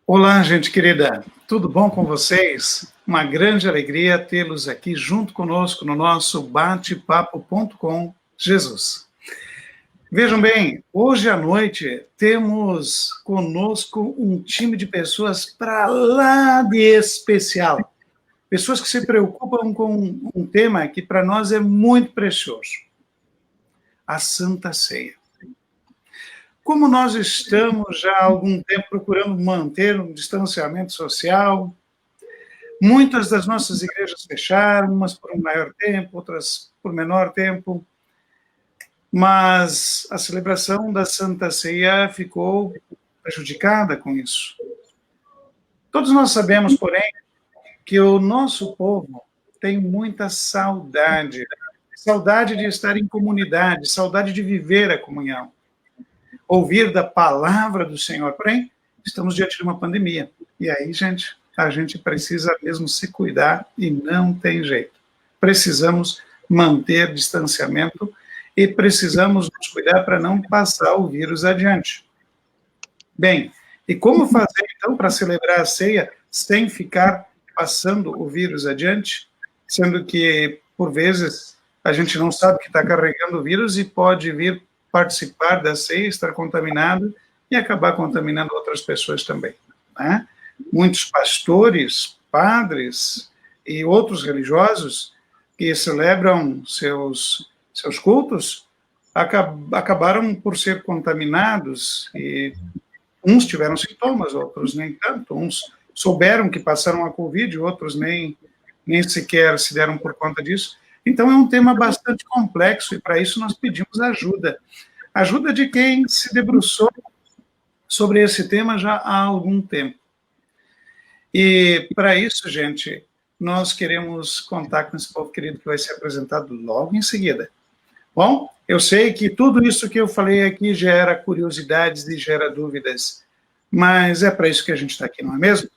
Olá, gente querida, tudo bom com vocês? Uma grande alegria tê-los aqui junto conosco no nosso bate-papo.com Jesus. Vejam bem, hoje à noite temos conosco um time de pessoas para lá de especial. Pessoas que se preocupam com um tema que para nós é muito precioso: a Santa Ceia. Como nós estamos já há algum tempo procurando manter um distanciamento social, muitas das nossas igrejas fecharam, umas por um maior tempo, outras por menor tempo, mas a celebração da Santa Ceia ficou prejudicada com isso. Todos nós sabemos, porém, que o nosso povo tem muita saudade, saudade de estar em comunidade, saudade de viver a comunhão, ouvir da palavra do Senhor. Porém, estamos diante de uma pandemia. E aí, gente, a gente precisa mesmo se cuidar e não tem jeito. Precisamos manter distanciamento e precisamos nos cuidar para não passar o vírus adiante. Bem, e como fazer, então, para celebrar a ceia sem ficar passando o vírus adiante? Sendo que, por vezes, a gente não sabe que está carregando o vírus e pode vir participar da ceia, estar contaminado e acabar contaminando outras pessoas também, né? Muitos pastores, padres e outros religiosos que celebram seus cultos acabaram por ser contaminados, e uns tiveram sintomas, outros nem tanto, uns souberam que passaram a Covid, outros nem sequer se deram por conta disso. Então, é um tema bastante complexo e, para isso, nós pedimos ajuda. Ajuda de quem se debruçou sobre esse tema já há algum tempo. E, para isso, gente, nós queremos contar com esse povo querido que vai ser apresentado logo em seguida. Bom, eu sei que tudo isso que eu falei aqui gera curiosidades e gera dúvidas, mas é para isso que a gente está aqui, não é mesmo?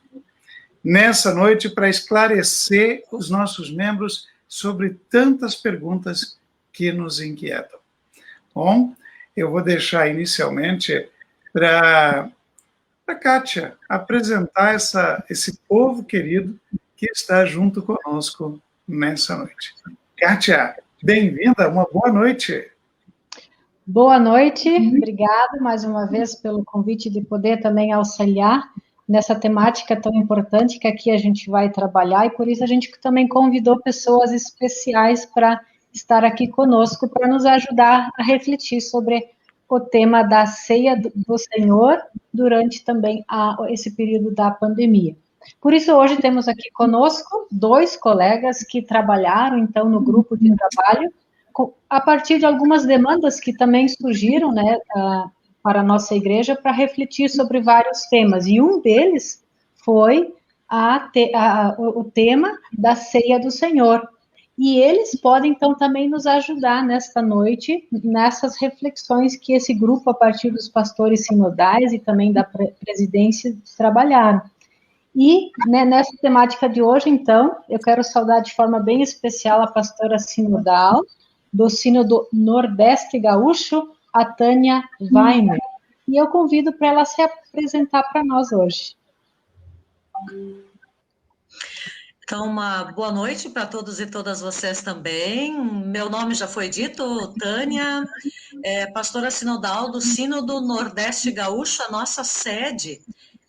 Nessa noite, para esclarecer os nossos membros sobre tantas perguntas que nos inquietam. Bom, eu vou deixar inicialmente para Kátia apresentar esse povo querido que está junto conosco nessa noite. Kátia, bem-vinda, uma boa noite. Boa noite, obrigada mais uma vez pelo convite de poder também auxiliar nessa temática tão importante que aqui a gente vai trabalhar, e por isso a gente também convidou pessoas especiais para estar aqui conosco, para nos ajudar a refletir sobre o tema da ceia do Senhor durante também esse período da pandemia. Por isso, hoje temos aqui conosco 2 colegas que trabalharam, então, no grupo de trabalho, a partir de algumas demandas que também surgiram, né, para a nossa igreja, para refletir sobre vários temas, e um deles foi o tema da ceia do Senhor. E eles podem, então, também nos ajudar nesta noite, nessas reflexões que esse grupo, a partir dos pastores sinodais e também da presidência, trabalharam. E, né, nessa temática de hoje, então, eu quero saudar de forma bem especial a pastora sinodal do Sínodo Nordeste Gaúcho, a Tânia Weimer. E eu convido para ela se apresentar para nós hoje. Então, uma boa noite para todos e todas vocês também. Meu nome já foi dito, Tânia, pastora sinodal do Sínodo Nordeste Gaúcho. A nossa sede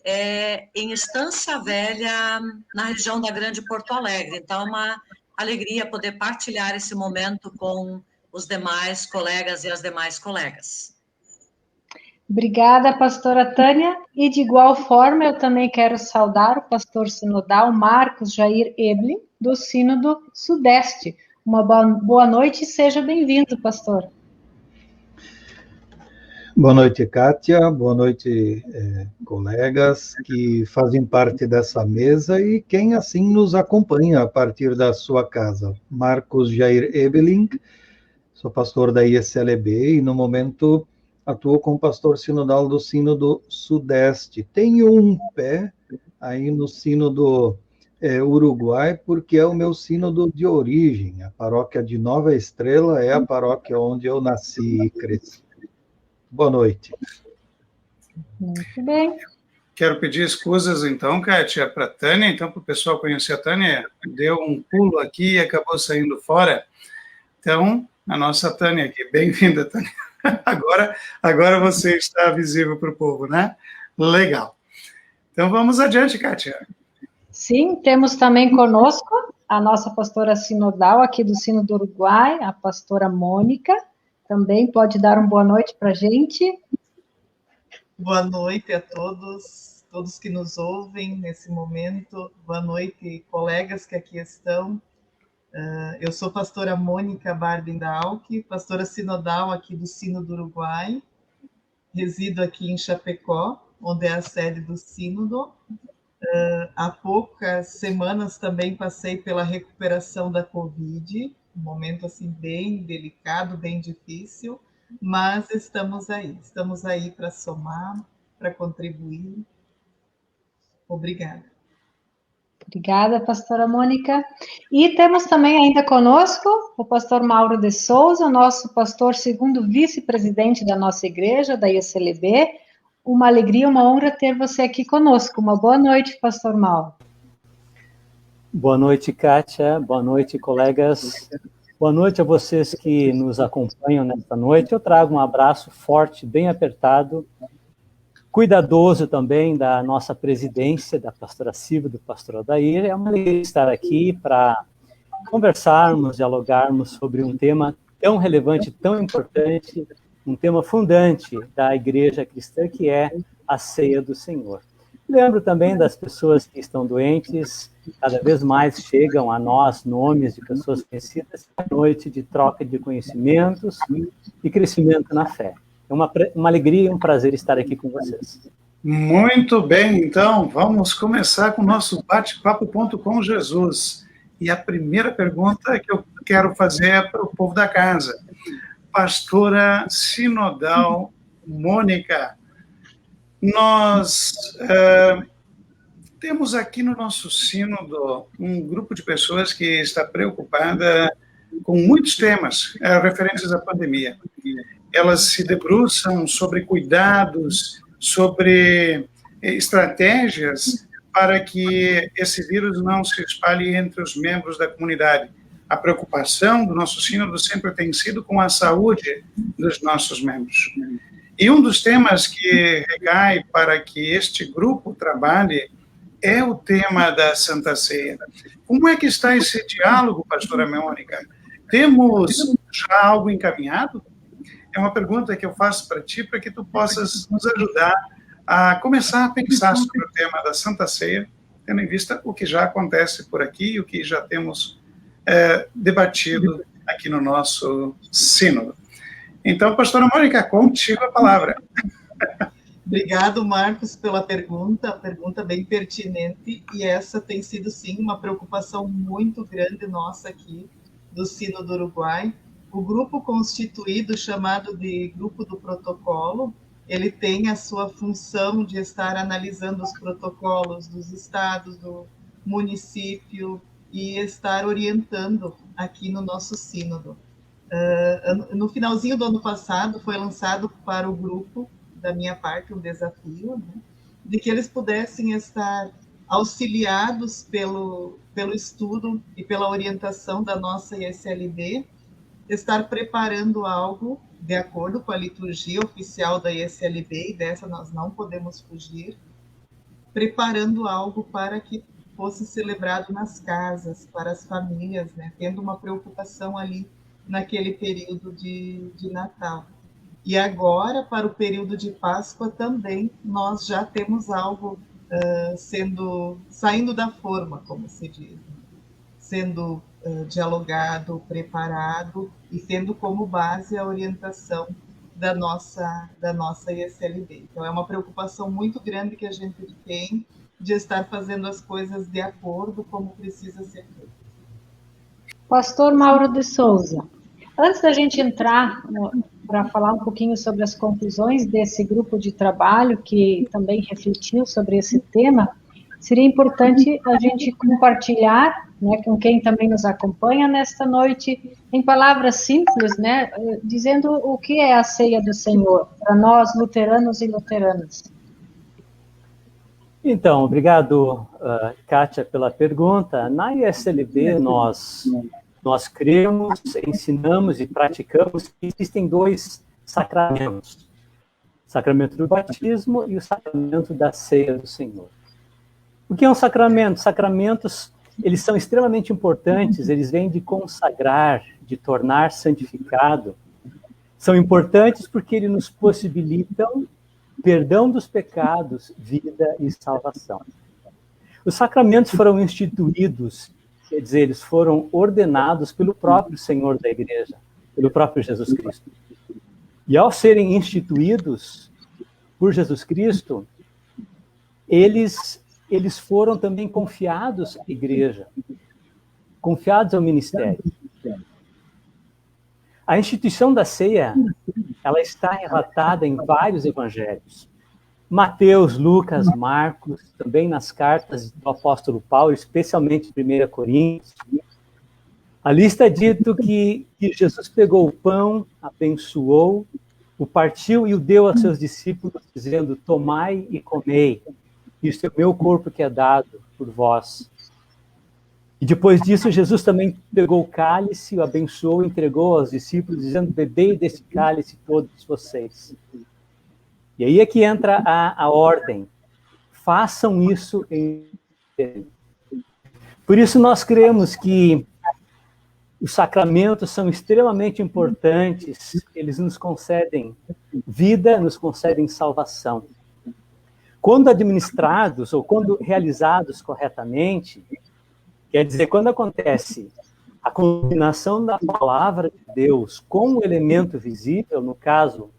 é em Estância Velha, na região da Grande Porto Alegre. Então, é uma alegria poder partilhar esse momento com os demais colegas e as demais colegas. Obrigada, pastora Tânia, e de igual forma eu também quero saudar o pastor sinodal Marcos Jair Eblin, do Sínodo Sudeste. Uma boa noite e seja bem-vindo, pastor. Boa noite, Kátia, boa noite, colegas que fazem parte dessa mesa e quem assim nos acompanha a partir da sua casa. Marcos Jair Eblin, sou pastor da ISLB e no momento atuo como pastor sinodal do Sínodo Sudeste. Tenho um pé aí no Sínodo Uruguai, porque é o meu sínodo de origem. A paróquia de Nova Estrela é a paróquia onde eu nasci e cresci. Boa noite. Muito bem. quero pedir escusas, então, Kátia, para a Tânia, então, para o pessoal conhecer a Tânia, deu um pulo aqui e acabou saindo fora. Então, a nossa Tânia aqui, bem-vinda, Tânia. Agora você está visível para o povo, né? Legal. Então, vamos adiante, Kátia. Sim, temos também conosco a nossa pastora sinodal aqui do Sino do Uruguai, a pastora Mônica. Também pode dar uma boa noite para a gente. Boa noite a todos que nos ouvem nesse momento. Boa noite, colegas que aqui estão. Eu sou pastora Mônica Barbindalk, pastora sinodal aqui do Sino do Uruguai. Resido aqui em Chapecó, onde é a sede do Sínodo. Há poucas semanas também passei pela recuperação da Covid, um momento assim bem delicado, bem difícil, mas estamos aí para somar, para contribuir. Obrigada. Obrigada, pastora Mônica. E temos também ainda conosco o pastor Mauro de Souza, nosso pastor segundo vice-presidente da nossa igreja, da ISLB. Uma alegria, uma honra ter você aqui conosco. Uma boa noite, pastor Mauro. Boa noite, Kátia. Boa noite, colegas. Boa noite a vocês que nos acompanham nesta noite. Eu trago um abraço forte, bem apertado, cuidadoso também da nossa presidência, da pastora Silvia, do pastor Odair. É uma alegria estar aqui para conversarmos, dialogarmos sobre um tema tão relevante, tão importante, um tema fundante da igreja cristã, que é a ceia do Senhor. Lembro também das pessoas que estão doentes, cada vez mais chegam a nós nomes de pessoas conhecidas, à noite de troca de conhecimentos e crescimento na fé. É uma alegria e um prazer estar aqui com vocês. Muito bem, então, vamos começar com o nosso bate-papo com Jesus. E a primeira pergunta que eu quero fazer é para o povo da casa. Pastora sinodal Mônica, nós temos aqui no nosso sínodo um grupo de pessoas que está preocupada com muitos temas referentes à pandemia. Elas se debruçam sobre cuidados, sobre estratégias para que esse vírus não se espalhe entre os membros da comunidade. A preocupação do nosso sínodo sempre tem sido com a saúde dos nossos membros. E um dos temas que recai para que este grupo trabalhe é o tema da Santa Ceia. Como é que está esse diálogo, pastora Mônica? Temos já algo encaminhado? É uma pergunta que eu faço para ti, para que tu possas nos ajudar a começar a pensar sobre o tema da Santa Ceia, tendo em vista o que já acontece por aqui e o que já temos debatido aqui no nosso sínodo. Então, pastora Mônica, contigo a palavra. Obrigado, Marcos, pela pergunta bem pertinente, e essa tem sido, sim, uma preocupação muito grande nossa aqui do Sino do Uruguai. O grupo constituído, chamado de Grupo do Protocolo, ele tem a sua função de estar analisando os protocolos dos estados, do município, e estar orientando aqui no nosso sínodo. No finalzinho do ano passado, foi lançado para o grupo, da minha parte, um desafio, né, de que eles pudessem estar auxiliados pelo estudo e pela orientação da nossa ISLB, estar preparando algo de acordo com a liturgia oficial da ISLB, e dessa nós não podemos fugir, preparando algo para que fosse celebrado nas casas, para as famílias, né, tendo uma preocupação ali naquele período de Natal. E agora, para o período de Páscoa também, nós já temos algo saindo da forma, como se diz, sendo dialogado, preparado e tendo como base a orientação da nossa ISLB. Então, é uma preocupação muito grande que a gente tem de estar fazendo as coisas de acordo como precisa ser feito. Pastor Mauro de Souza, antes da gente entrar para falar um pouquinho sobre as conclusões desse grupo de trabalho que também refletiu sobre esse tema, seria importante a gente compartilhar, né, com quem também nos acompanha nesta noite, em palavras simples, né, dizendo o que é a ceia do Senhor, para nós, luteranos e luteranas. Então, obrigado, Kátia, pela pergunta. Na ISLB, nós cremos, ensinamos e praticamos que existem 2 sacramentos. O sacramento do batismo e o sacramento da ceia do Senhor. O que é um sacramento? Sacramentos, eles são extremamente importantes, eles vêm de consagrar, de tornar santificado. São importantes porque eles nos possibilitam perdão dos pecados, vida e salvação. Os sacramentos foram instituídos, quer dizer, eles foram ordenados pelo próprio Senhor da Igreja, pelo próprio Jesus Cristo. E ao serem instituídos por Jesus Cristo, eles foram também confiados à Igreja, confiados ao ministério. A instituição da ceia, ela está relatada em vários evangelhos. Mateus, Lucas, Marcos, também nas cartas do apóstolo Paulo, especialmente 1 Coríntios. Ali está dito que Jesus pegou o pão, abençoou, o partiu e o deu aos seus discípulos, dizendo: tomai e comei, isto é o meu corpo que é dado por vós. E depois disso, Jesus também pegou o cálice, o abençoou, entregou aos discípulos, dizendo: bebei desse cálice todos vocês. E aí é que entra a ordem. Façam isso em... Por isso nós cremos que os sacramentos são extremamente importantes, eles nos concedem vida, nos concedem salvação. Quando administrados ou quando realizados corretamente, quer dizer, quando acontece a combinação da palavra de Deus com o elemento visível, no caso,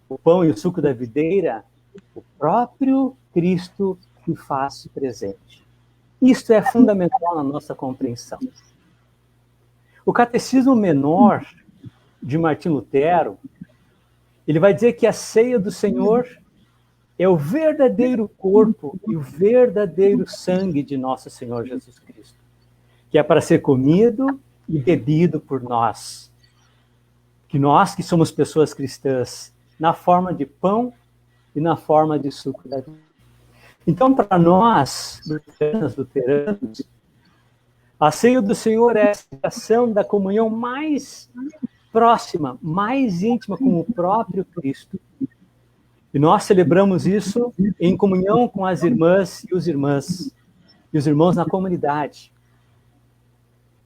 o pão e o suco da videira, o próprio Cristo se faz presente. Isto é fundamental na nossa compreensão. O Catecismo Menor de Martim Lutero, ele vai dizer que a ceia do Senhor é o verdadeiro corpo e o verdadeiro sangue de nosso Senhor Jesus Cristo, que é para ser comido e bebido por nós. Que nós, que somos pessoas cristãs, na forma de pão e na forma de suco da vida. Então, para nós, luteranos, a ceia do Senhor é a celebração da comunhão mais próxima, mais íntima com o próprio Cristo. E nós celebramos isso em comunhão com as irmãs e os irmãos na comunidade.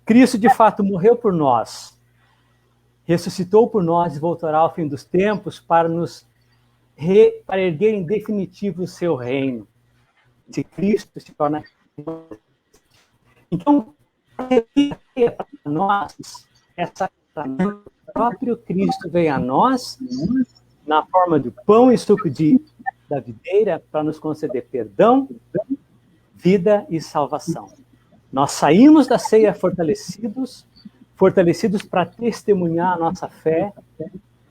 Cristo, de fato, morreu por nós, ressuscitou por nós e voltará ao fim dos tempos para para erguer em definitivo o seu reino. Se Cristo se torna... Então, para nós, o próprio Cristo veio a nós na forma de pão e suco da videira para nos conceder perdão, vida e salvação. Nós saímos da ceia fortalecidos para testemunhar a nossa fé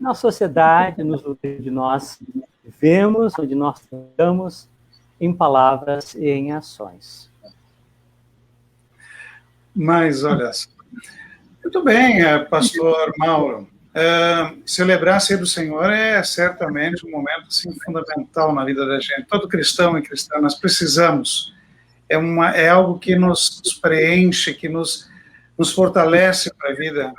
na sociedade, nos lugares onde nós vivemos, onde nós estamos, em palavras e em ações. Mas, olha só. Muito bem, pastor Mauro. Celebrar a ceia do Senhor é certamente um momento assim, fundamental na vida da gente. Todo cristão e cristã, nós precisamos. É algo que nos preenche, que nos fortalece para a vida.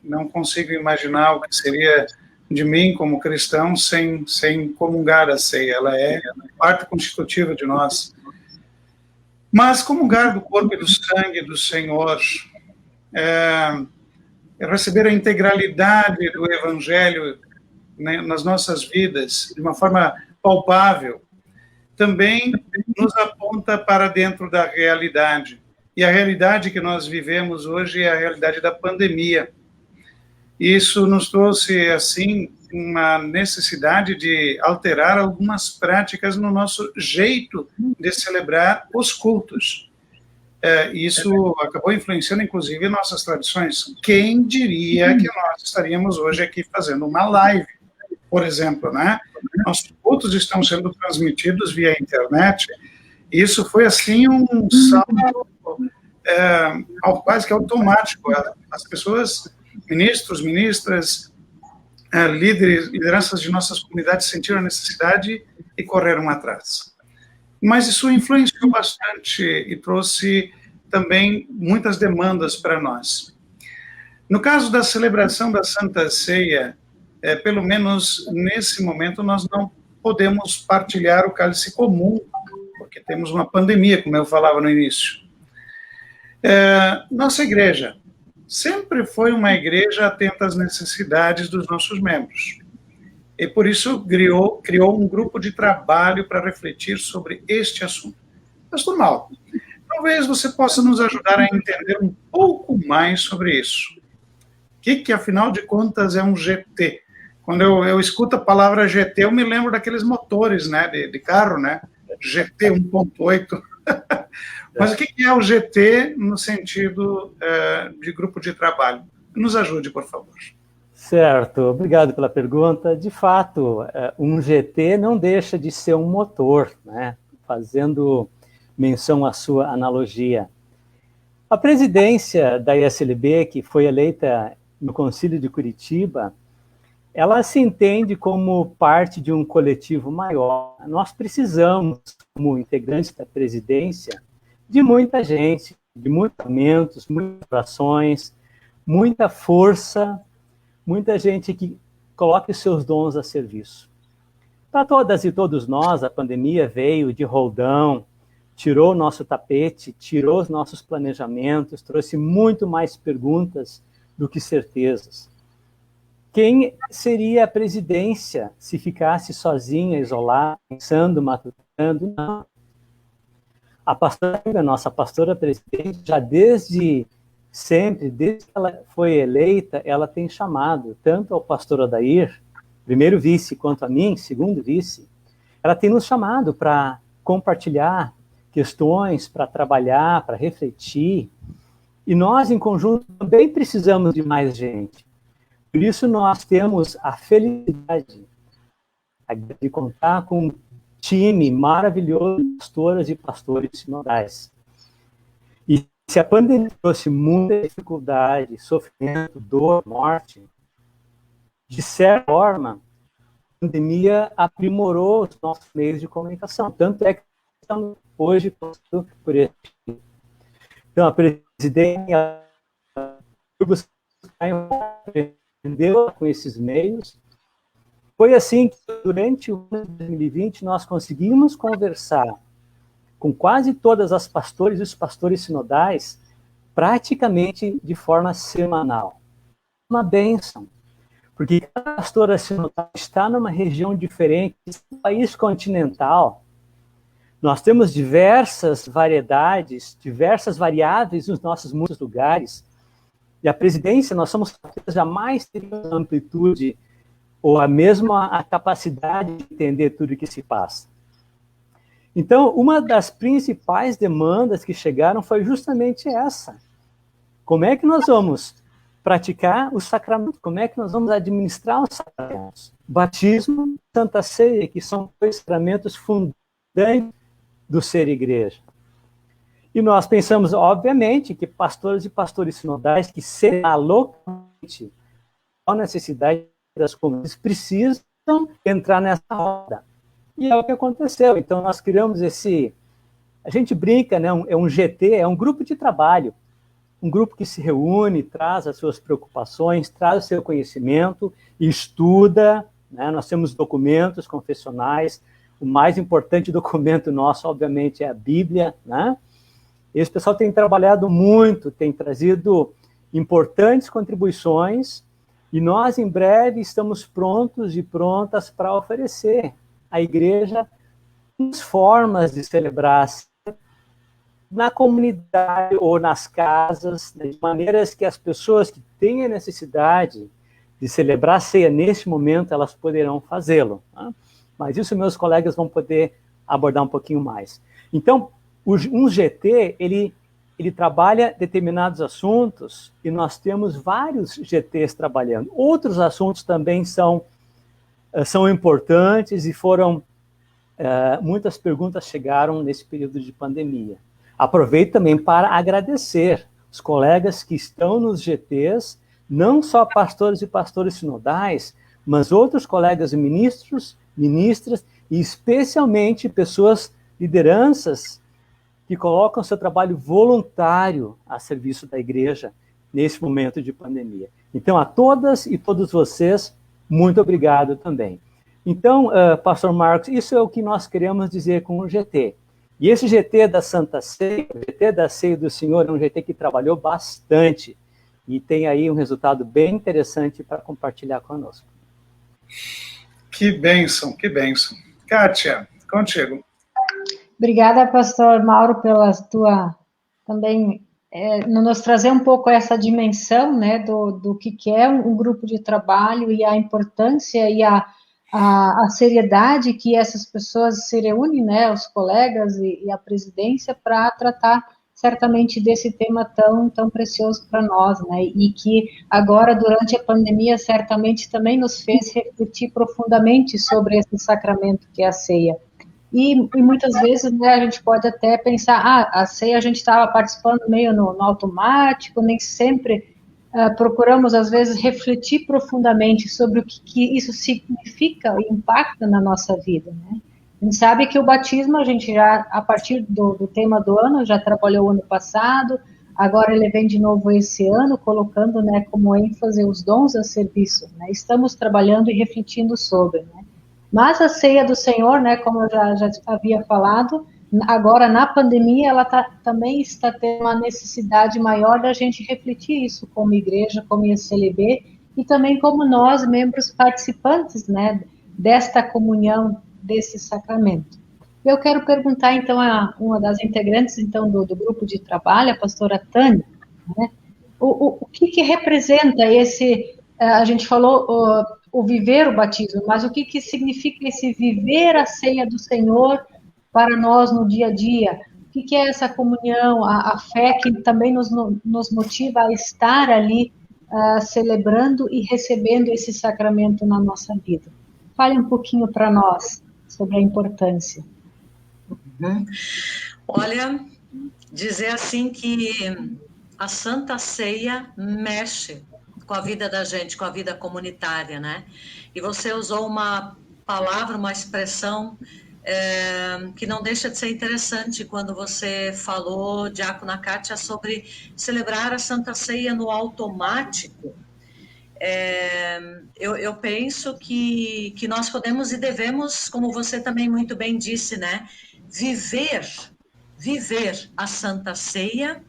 Não consigo imaginar o que seria de mim como cristão sem comungar a ceia. Ela é parte constitutiva de nós. Mas comungar do corpo e do sangue do Senhor é receber a integralidade do Evangelho, né, nas nossas vidas, de uma forma palpável, também nos aponta para dentro da realidade. E a realidade que nós vivemos hoje é a realidade da pandemia. Isso nos trouxe, assim, uma necessidade de alterar algumas práticas no nosso jeito de celebrar os cultos. Isso acabou influenciando, inclusive, nossas tradições. Quem diria que nós estaríamos hoje aqui fazendo uma live, por exemplo, né? Nossos cultos estão sendo transmitidos via internet. Isso foi, assim, um salto quase que automático. As pessoas, ministros, ministras, lideranças de nossas comunidades sentiram a necessidade e correram atrás. mas isso influenciou bastante e trouxe também muitas demandas para nós. No caso da celebração da Santa Ceia, pelo menos nesse momento, nós não podemos partilhar o cálice comum, porque temos uma pandemia, como eu falava no início. Nossa igreja sempre foi uma igreja atenta às necessidades dos nossos membros. E por isso criou um grupo de trabalho para refletir sobre este assunto. Pastor Mauro, talvez você possa nos ajudar a entender um pouco mais sobre isso. O que afinal de contas, é um GT? Quando eu escuto a palavra GT, eu me lembro daqueles motores, né, de carro, né? GT 1.8. Mas o que é o GT no sentido de grupo de trabalho? Nos ajude, por favor. Certo, obrigado pela pergunta. De fato, um GT não deixa de ser um motor, né? Fazendo menção à sua analogia. A presidência da ISLB, que foi eleita no Concílio de Curitiba, ela se entende como parte de um coletivo maior. Nós precisamos, como integrantes da presidência, de muita gente, de muitos talentos, muitas ações, muita força, muita gente que coloque os seus dons a serviço. Para todas e todos nós, a pandemia veio de roldão, tirou o nosso tapete, tirou os nossos planejamentos, trouxe muito mais perguntas do que certezas. Quem seria a presidência se ficasse sozinha, isolada, pensando, matutando? Não. A nossa pastora presidente, já desde sempre, desde que ela foi eleita, ela tem chamado tanto ao pastor Odair, primeiro vice, quanto a mim, segundo vice, ela tem nos chamado para compartilhar questões, para trabalhar, para refletir, e nós, em conjunto, também precisamos de mais gente. Por isso, nós temos a felicidade de contar com um time maravilhoso de pastoras e pastores sinodais. E se a pandemia trouxe muita dificuldade, sofrimento, dor, morte, de certa forma, a pandemia aprimorou os nossos meios de comunicação. Tanto é que estamos hoje passando por isso. Então, a presidência aprendeu com esses meios. Foi assim que, durante o ano de 2020, nós conseguimos conversar com quase todas as pastores e os pastores sinodais, praticamente de forma semanal. Uma bênção, porque cada pastora sinodal está numa região diferente, um país continental. Nós temos diversas variedades, diversas variáveis nos nossos muitos lugares, e a presidência, nós somos jamais teremos a amplitude ou a mesma capacidade de entender tudo o que se passa. Então, uma das principais demandas que chegaram foi justamente essa. Como é que nós vamos praticar os sacramentos? Como é que nós vamos administrar os sacramentos? Batismo e Santa Ceia, que são dois sacramentos fundantes do ser igreja. E nós pensamos, obviamente, que pastores e pastores sinodais que serão localmente a necessidade das comunidades precisam entrar nessa roda. E é o que aconteceu. Então, nós criamos esse... A gente brinca, né? É um GT, é um grupo de trabalho. Um grupo que se reúne, traz as suas preocupações, traz o seu conhecimento, estuda, né? Nós temos documentos confessionais. O mais importante documento nosso, obviamente, é a Bíblia, né? Esse pessoal tem trabalhado muito, tem trazido importantes contribuições, e nós, em breve, estamos prontos e prontas para oferecer à igreja as formas de celebrar na comunidade ou nas casas, de maneiras que as pessoas que têm a necessidade de celebrar a ceia neste momento, elas poderão fazê-lo. Tá? Mas isso meus colegas vão poder abordar um pouquinho mais. Então, um GT, ele trabalha determinados assuntos e nós temos vários GTs trabalhando. Outros assuntos também são importantes e foram... muitas perguntas chegaram nesse período de pandemia. Aproveito também para agradecer os colegas que estão nos GTs, não só pastores e pastores sinodais, mas outros colegas ministros, ministras, e especialmente pessoas lideranças que colocam seu trabalho voluntário a serviço da igreja nesse momento de pandemia. Então, a todas e todos vocês, muito obrigado também. Então, Pastor Marcos, isso é o que nós queremos dizer com o GT. E esse GT da Santa Ceia, o GT da Ceia do Senhor, é um GT que trabalhou bastante e tem aí um resultado bem interessante para compartilhar conosco. Que bênção, que bênção. Kátia, contigo. Obrigada, pastor Mauro, pela tua também nos trazer um pouco essa dimensão, né, do que é um grupo de trabalho e a importância e a seriedade que essas pessoas se reúnem, né, os colegas e a presidência, para tratar certamente desse tema tão precioso para nós, né, e que agora, durante a pandemia, certamente também nos fez refletir profundamente sobre esse sacramento que é a ceia. E muitas vezes, né, a gente pode até pensar, a ceia a gente estava participando meio no automático, nem sempre procuramos, às vezes, refletir profundamente sobre o que isso significa e impacta na nossa vida, né? A gente sabe que o batismo, a gente já, a partir do tema do ano, já trabalhou ano passado, agora ele vem de novo esse ano, colocando, né, como ênfase os dons a serviço, né? Estamos trabalhando e refletindo sobre, né? Mas a ceia do Senhor, né, como eu já havia falado, agora na pandemia, ela também está tendo uma necessidade maior da gente refletir isso como igreja, como IACLB, e também como nós, membros participantes, né, desta comunhão, desse sacramento. Eu quero perguntar, então, a uma das integrantes, então, do grupo de trabalho, a pastora Tânia, né, o que representa esse, a gente falou, o viver o batismo, mas o que significa esse viver a ceia do Senhor para nós no dia a dia? O que é essa comunhão, a fé que também nos motiva a estar ali celebrando e recebendo esse sacramento na nossa vida? Fale um pouquinho para nós sobre a importância. Olha, dizer assim que a Santa Ceia mexe com a vida da gente, com a vida comunitária, né? E você usou uma palavra, uma expressão que não deixa de ser interessante quando você falou, diácona Kátia, sobre celebrar a Santa Ceia no automático. Eu penso que nós podemos e devemos, como você também muito bem disse, né? Viver a Santa Ceia,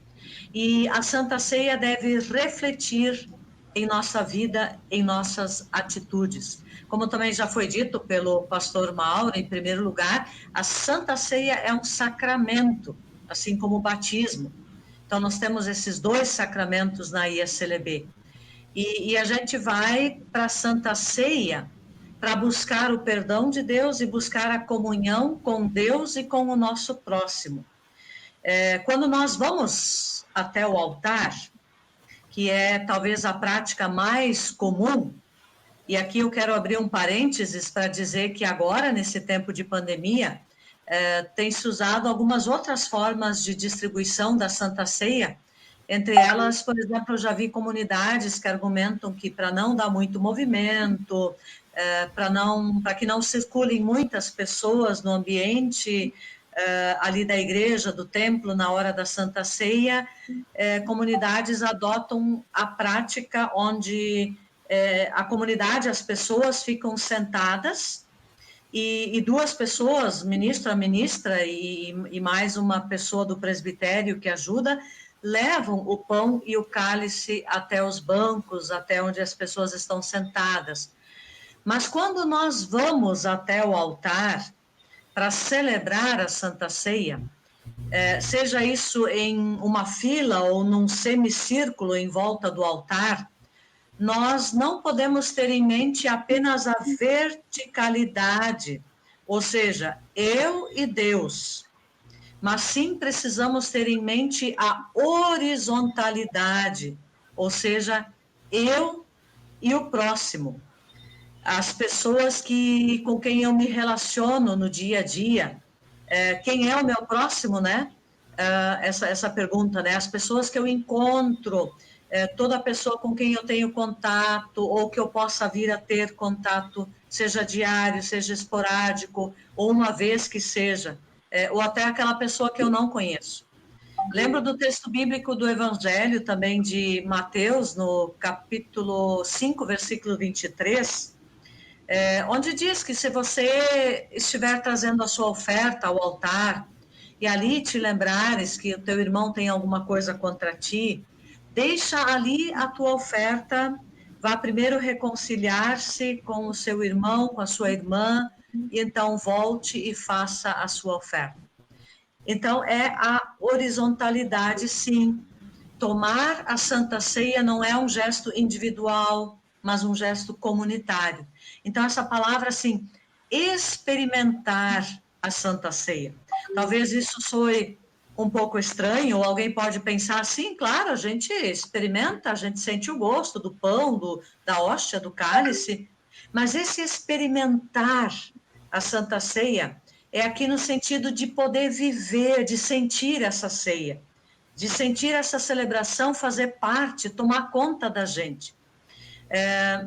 e a Santa Ceia deve refletir em nossa vida, em nossas atitudes. Como também já foi dito pelo pastor Mauro, em primeiro lugar, a Santa Ceia é um sacramento, assim como o batismo. Então, nós temos esses dois sacramentos na IACLB. E a gente vai para a Santa Ceia para buscar o perdão de Deus e buscar a comunhão com Deus e com o nosso próximo. Quando nós vamos até o altar, que é talvez a prática mais comum, e aqui eu quero abrir um parênteses para dizer que agora, nesse tempo de pandemia, tem-se usado algumas outras formas de distribuição da Santa Ceia. Entre elas, por exemplo, eu já vi comunidades que argumentam que para não dar muito movimento, para que não circulem muitas pessoas no ambiente ali da igreja, do templo, na hora da Santa Ceia, comunidades adotam a prática onde a comunidade, as pessoas ficam sentadas e duas pessoas, ministro, a ministra e mais uma pessoa do presbitério que ajuda, levam o pão e o cálice até os bancos, até onde as pessoas estão sentadas. Mas quando nós vamos até o altar para celebrar a Santa Ceia, seja isso em uma fila ou num semicírculo em volta do altar, nós não podemos ter em mente apenas a verticalidade, ou seja, eu e Deus, mas sim precisamos ter em mente a horizontalidade, ou seja, eu e o próximo. As pessoas com quem eu me relaciono no dia a dia, quem é o meu próximo, né? Essa pergunta, né? As pessoas que eu encontro, toda pessoa com quem eu tenho contato ou que eu possa vir a ter contato, seja diário, seja esporádico, ou uma vez que seja, ou até aquela pessoa que eu não conheço. Lembro do texto bíblico do Evangelho, também de Mateus, no capítulo 5, versículo 23, onde diz que se você estiver trazendo a sua oferta ao altar, e ali te lembrares que o teu irmão tem alguma coisa contra ti, deixa ali a tua oferta, vá primeiro reconciliar-se com o seu irmão, com a sua irmã, e então volte e faça a sua oferta. Então, é a horizontalidade, sim. Tomar a Santa Ceia não é um gesto individual, mas um gesto comunitário. Então, essa palavra, assim, experimentar a Santa Ceia. Talvez isso soe um pouco estranho, ou alguém pode pensar assim, claro, a gente experimenta, a gente sente o gosto do pão, da hóstia, do cálice, mas esse experimentar a Santa Ceia é aqui no sentido de poder viver, de sentir essa ceia, de sentir essa celebração fazer parte, tomar conta da gente.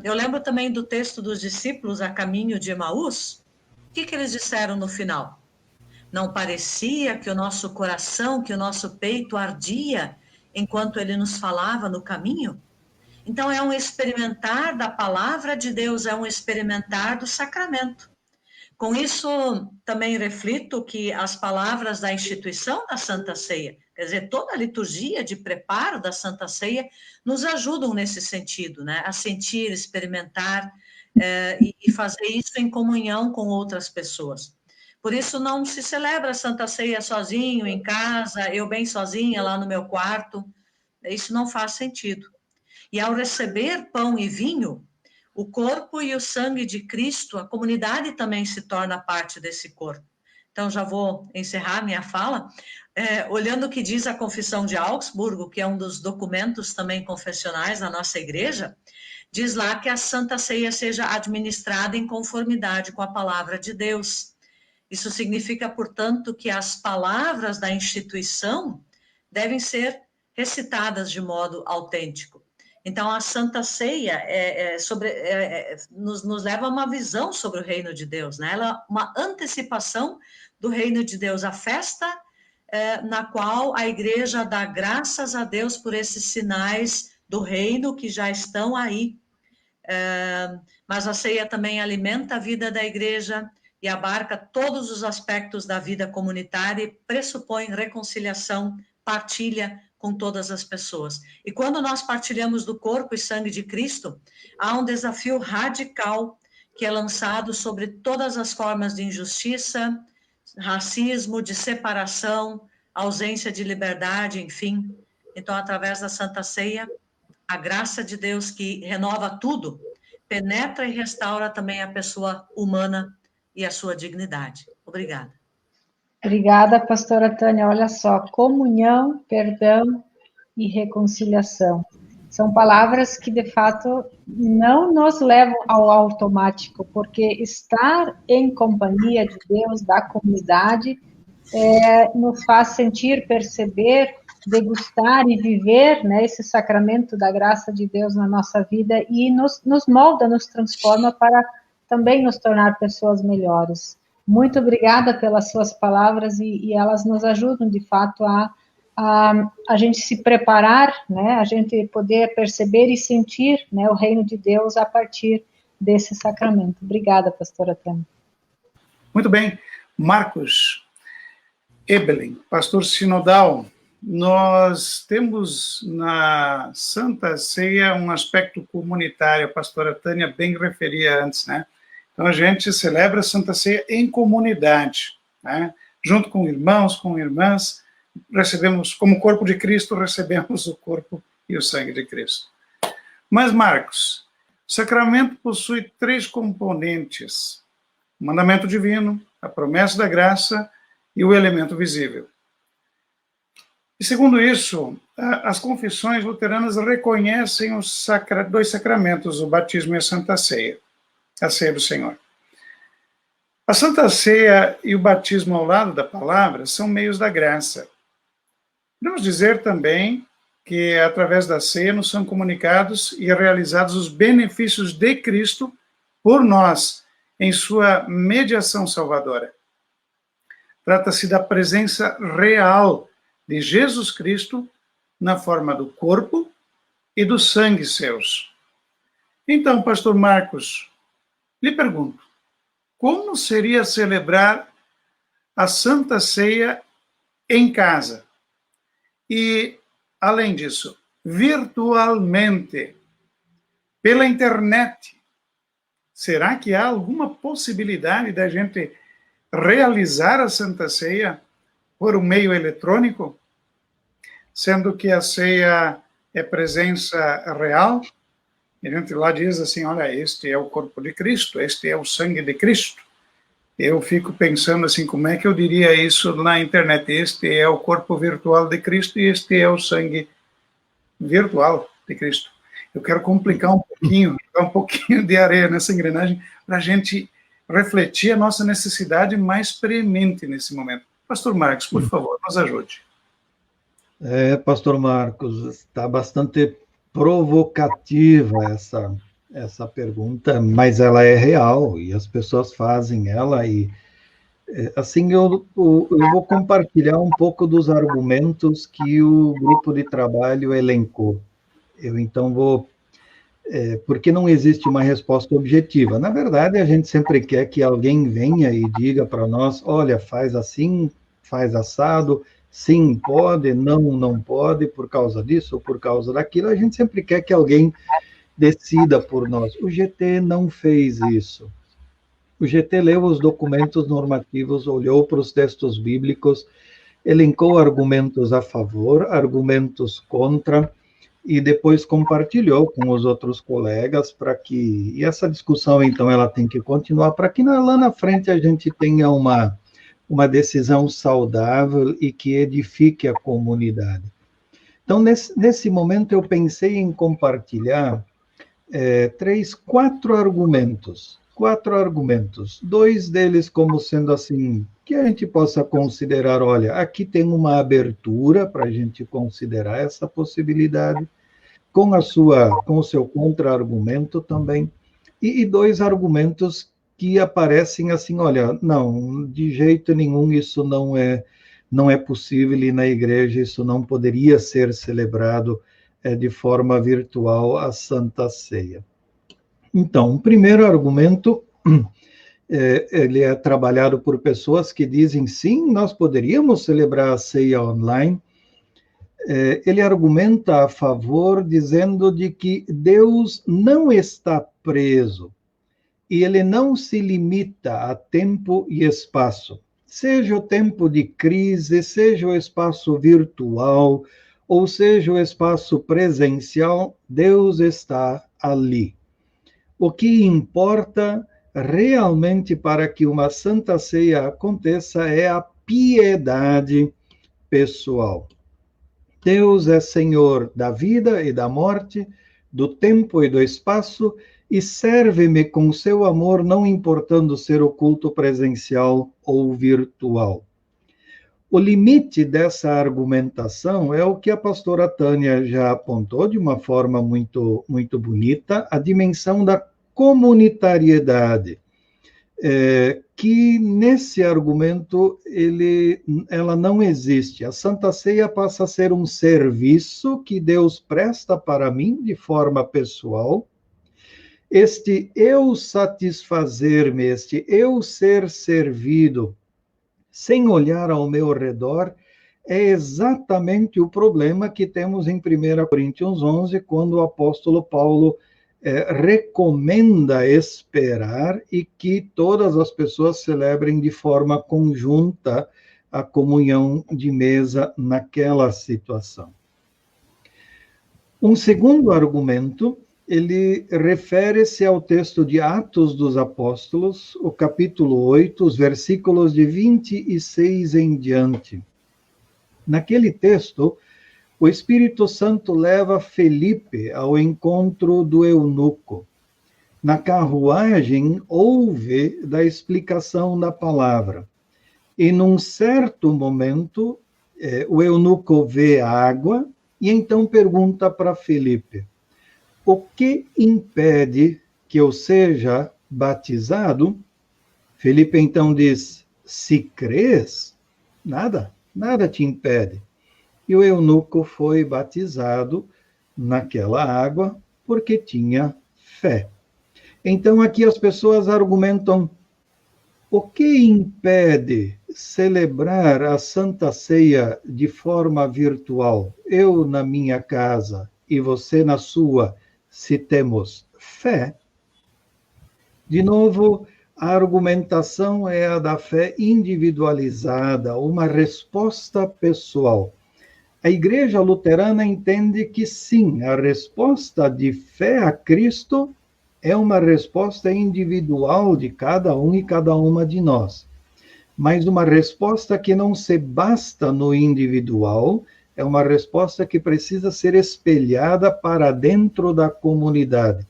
Eu lembro também do texto dos discípulos a caminho de Emaús. O que eles disseram no final? Não parecia que o nosso coração, que o nosso peito ardia enquanto ele nos falava no caminho? Então, é um experimentar da palavra de Deus, é um experimentar do sacramento. Com isso, também reflito que as palavras da instituição da Santa Ceia, quer dizer, toda a liturgia de preparo da Santa Ceia, nos ajudam nesse sentido, né? A sentir, experimentar e fazer isso em comunhão com outras pessoas. Por isso, não se celebra a Santa Ceia sozinho, em casa, eu bem sozinha, lá no meu quarto. Isso não faz sentido. E ao receber pão e vinho, o corpo e o sangue de Cristo, a comunidade também se torna parte desse corpo. Então, já vou encerrar minha fala, olhando o que diz a Confissão de Augsburgo, que é um dos documentos também confessionais da nossa igreja, diz lá que a Santa Ceia seja administrada em conformidade com a palavra de Deus. Isso significa, portanto, que as palavras da instituição devem ser recitadas de modo autêntico. Então, a Santa Ceia nos leva a uma visão sobre o reino de Deus, né? Ela é uma antecipação do reino de Deus, a festa na qual a igreja dá graças a Deus por esses sinais do reino que já estão aí. Mas a ceia também alimenta a vida da igreja e abarca todos os aspectos da vida comunitária e pressupõe reconciliação, partilha com todas as pessoas. E quando nós partilhamos do corpo e sangue de Cristo, há um desafio radical que é lançado sobre todas as formas de injustiça, racismo, de separação, ausência de liberdade, enfim. Então, através da Santa Ceia, a graça de Deus que renova tudo, penetra e restaura também a pessoa humana e a sua dignidade. Obrigada. Obrigada, pastora Tânia. Olha só, comunhão, perdão e reconciliação. São palavras que, de fato, não nos levam ao automático, porque estar em companhia de Deus, da comunidade, nos faz sentir, perceber, degustar e viver, né, esse sacramento da graça de Deus na nossa vida e nos molda, nos transforma para também nos tornar pessoas melhores. Muito obrigada pelas suas palavras e elas nos ajudam, de fato, a gente se preparar, né, a gente poder perceber e sentir, né, o reino de Deus a partir desse sacramento. Obrigada, pastora Tânia. Muito bem. Marcos Ebelin, pastor sinodal, nós temos na Santa Ceia um aspecto comunitário, a pastora Tânia bem referia antes, né? Então, a gente celebra a Santa Ceia em comunidade, né? Junto com irmãos, com irmãs, recebemos, como corpo de Cristo, recebemos o corpo e o sangue de Cristo. Mas, Marcos, o sacramento possui 3 componentes: o mandamento divino, a promessa da graça e o elemento visível. E, segundo isso, as confissões luteranas reconhecem os 2 sacramentos, o batismo e a Santa Ceia, a ceia do Senhor. A Santa Ceia e o batismo ao lado da palavra são meios da graça. Podemos dizer também que, através da ceia, nos são comunicados e realizados os benefícios de Cristo por nós, em sua mediação salvadora. Trata-se da presença real de Jesus Cristo na forma do corpo e do sangue seus. Então, pastor Marcos, lhe pergunto, como seria celebrar a Santa Ceia em casa? E, além disso, virtualmente, pela internet, será que há alguma possibilidade da gente realizar a Santa Ceia por um meio eletrônico? Sendo que a ceia é presença real, a gente lá diz assim, olha, este é o corpo de Cristo, este é o sangue de Cristo. Eu fico pensando assim, como é que eu diria isso na internet? Este é o corpo virtual de Cristo e este é o sangue virtual de Cristo. Eu quero complicar um pouquinho de areia nessa engrenagem para a gente refletir a nossa necessidade mais premente nesse momento. Pastor Marcos, por favor, nos ajude. Pastor Marcos, está bastante provocativa essa pergunta, mas ela é real e as pessoas fazem ela e assim eu vou compartilhar um pouco dos argumentos que o grupo de trabalho elencou. Eu então vou porque não existe uma resposta objetiva. Na verdade, a gente sempre quer que alguém venha e diga para nós, olha, faz assim, faz assado, sim, pode, não pode, por causa disso ou por causa daquilo. A gente sempre quer que alguém decida por nós. O GT não fez isso. O GT leu os documentos normativos, olhou para os textos bíblicos, elencou argumentos a favor, argumentos contra, e depois compartilhou com os outros colegas para que... E essa discussão, então, ela tem que continuar para que lá na frente a gente tenha uma decisão saudável e que edifique a comunidade. Então, nesse momento, eu pensei em compartilhar quatro argumentos. Dois deles como sendo assim, que a gente possa considerar, olha, aqui tem uma abertura para a gente considerar essa possibilidade, com o seu contra-argumento também, e dois argumentos que aparecem assim, olha, não, de jeito nenhum isso não é possível e na igreja isso não poderia ser celebrado de forma virtual a Santa Ceia. Então, o primeiro argumento, ele é trabalhado por pessoas que dizem, sim, nós poderíamos celebrar a ceia online. Ele argumenta a favor, dizendo de que Deus não está preso e ele não se limita a tempo e espaço. Seja o tempo de crise, seja o espaço virtual, ou seja o espaço presencial, Deus está ali. O que importa realmente para que uma Santa Ceia aconteça é a piedade pessoal. Deus é Senhor da vida e da morte, do tempo e do espaço, e serve-me com seu amor, não importando ser o culto presencial ou virtual. O limite dessa argumentação é o que a pastora Tânia já apontou de uma forma muito, muito bonita, a dimensão da comunitariedade, que nesse argumento ela não existe. A Santa Ceia passa a ser um serviço que Deus presta para mim de forma pessoal. Este eu satisfazer-me, este eu ser servido, sem olhar ao meu redor, é exatamente o problema que temos em 1 Coríntios 11, quando o apóstolo Paulo recomenda esperar e que todas as pessoas celebrem de forma conjunta a comunhão de mesa naquela situação. Um segundo argumento, ele refere-se ao texto de Atos dos Apóstolos, o capítulo 8, os versículos de 26 em diante. Naquele texto, o Espírito Santo leva Felipe ao encontro do eunuco. Na carruagem, ouve da explicação da palavra. E num certo momento, o eunuco vê a água e então pergunta para Felipe: o que impede que eu seja batizado? Felipe então diz: se crês, nada te impede. E o eunuco foi batizado naquela água porque tinha fé. Então aqui as pessoas argumentam: o que impede celebrar a Santa Ceia de forma virtual? Eu na minha casa e você na sua, se temos fé. De novo, a argumentação é a da fé individualizada, uma resposta pessoal. A Igreja Luterana entende que sim, a resposta de fé a Cristo é uma resposta individual de cada um e cada uma de nós. Mas uma resposta que não se basta no individual, é uma resposta que precisa ser espelhada para dentro da comunidade.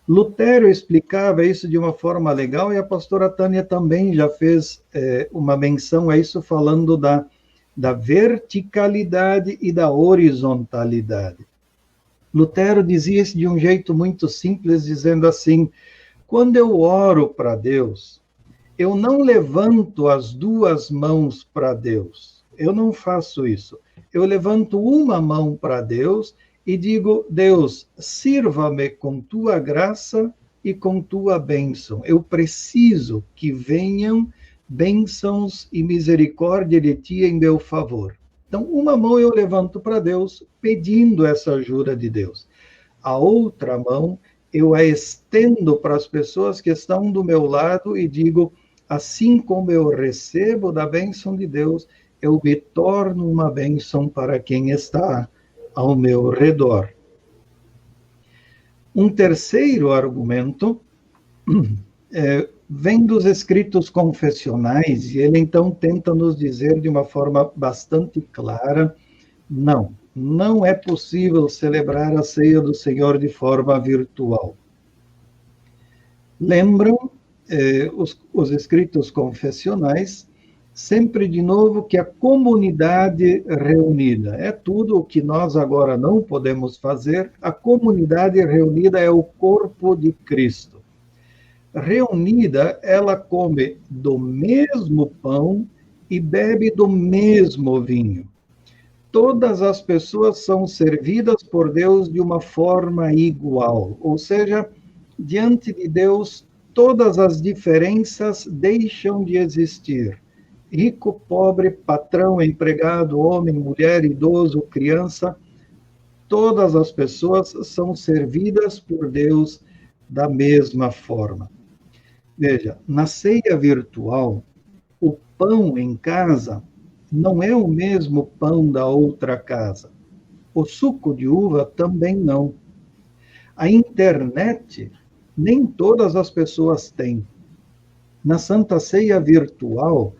Lutero explicava isso de uma forma legal e a pastora Tânia também já fez uma menção a isso, falando da verticalidade e da horizontalidade. Lutero dizia isso de um jeito muito simples, dizendo assim: quando eu oro para Deus, eu não levanto as duas mãos para Deus. Eu não faço isso. Eu levanto uma mão para Deus e digo: Deus, sirva-me com tua graça e com tua bênção. Eu preciso que venham bênçãos e misericórdia de ti em meu favor. Então, uma mão eu levanto para Deus, pedindo essa ajuda de Deus. A outra mão eu a estendo para as pessoas que estão do meu lado e digo: assim como eu recebo da bênção de Deus, eu me torno uma bênção para quem está ao meu redor. Um terceiro argumento vem dos escritos confessionais, e ele então tenta nos dizer de uma forma bastante clara: não é possível celebrar a ceia do Senhor de forma virtual. Lembram os escritos confessionais, sempre de novo, que a comunidade reunida é tudo o que nós agora não podemos fazer. A comunidade reunida é o corpo de Cristo. Reunida, ela come do mesmo pão e bebe do mesmo vinho. Todas as pessoas são servidas por Deus de uma forma igual, ou seja, diante de Deus, todas as diferenças deixam de existir. Rico, pobre, patrão, empregado, homem, mulher, idoso, criança, todas as pessoas são servidas por Deus da mesma forma. Veja, na ceia virtual, o pão em casa não é o mesmo pão da outra casa. O suco de uva também não. A internet, nem todas as pessoas têm. Na Santa Ceia virtual,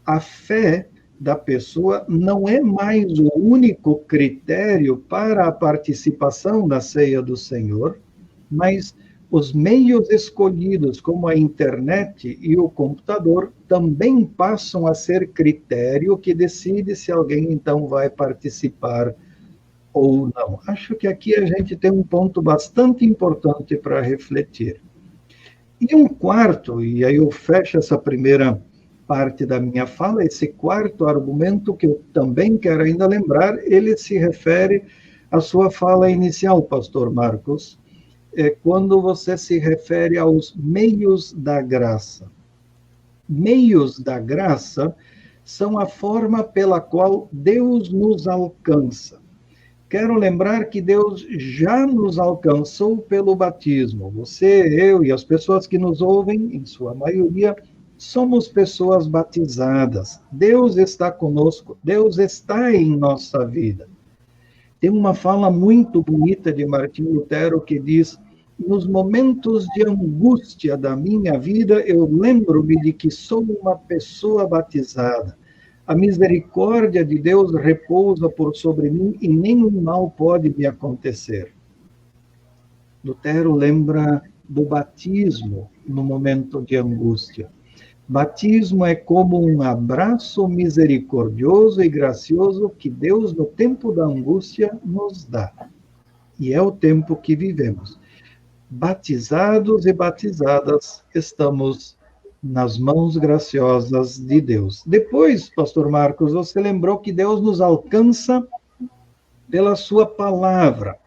a fé da pessoa não é mais o único critério para a participação na ceia do Senhor, mas os meios escolhidos, como a internet e o computador, também passam a ser critério que decide se alguém então vai participar ou não. Acho que aqui a gente tem um ponto bastante importante para refletir. E um quarto, e aí eu fecho essa primeira parte da minha fala, esse quarto argumento que eu também quero ainda lembrar, ele se refere à sua fala inicial, pastor Marcos, quando você se refere aos meios da graça. Meios da graça são a forma pela qual Deus nos alcança. Quero lembrar que Deus já nos alcançou pelo batismo. Você, eu e as pessoas que nos ouvem, em sua maioria, somos pessoas batizadas. Deus está conosco, Deus está em nossa vida. Tem uma fala muito bonita de Martinho Lutero que diz: nos momentos de angústia da minha vida, eu lembro-me de que sou uma pessoa batizada. A misericórdia de Deus repousa por sobre mim e nenhum mal pode me acontecer. Lutero lembra do batismo no momento de angústia. Batismo é como um abraço misericordioso e gracioso que Deus, no tempo da angústia, nos dá. E é o tempo que vivemos. Batizados e batizadas, estamos nas mãos graciosas de Deus. Depois, pastor Marcos, você lembrou que Deus nos alcança pela sua palavra,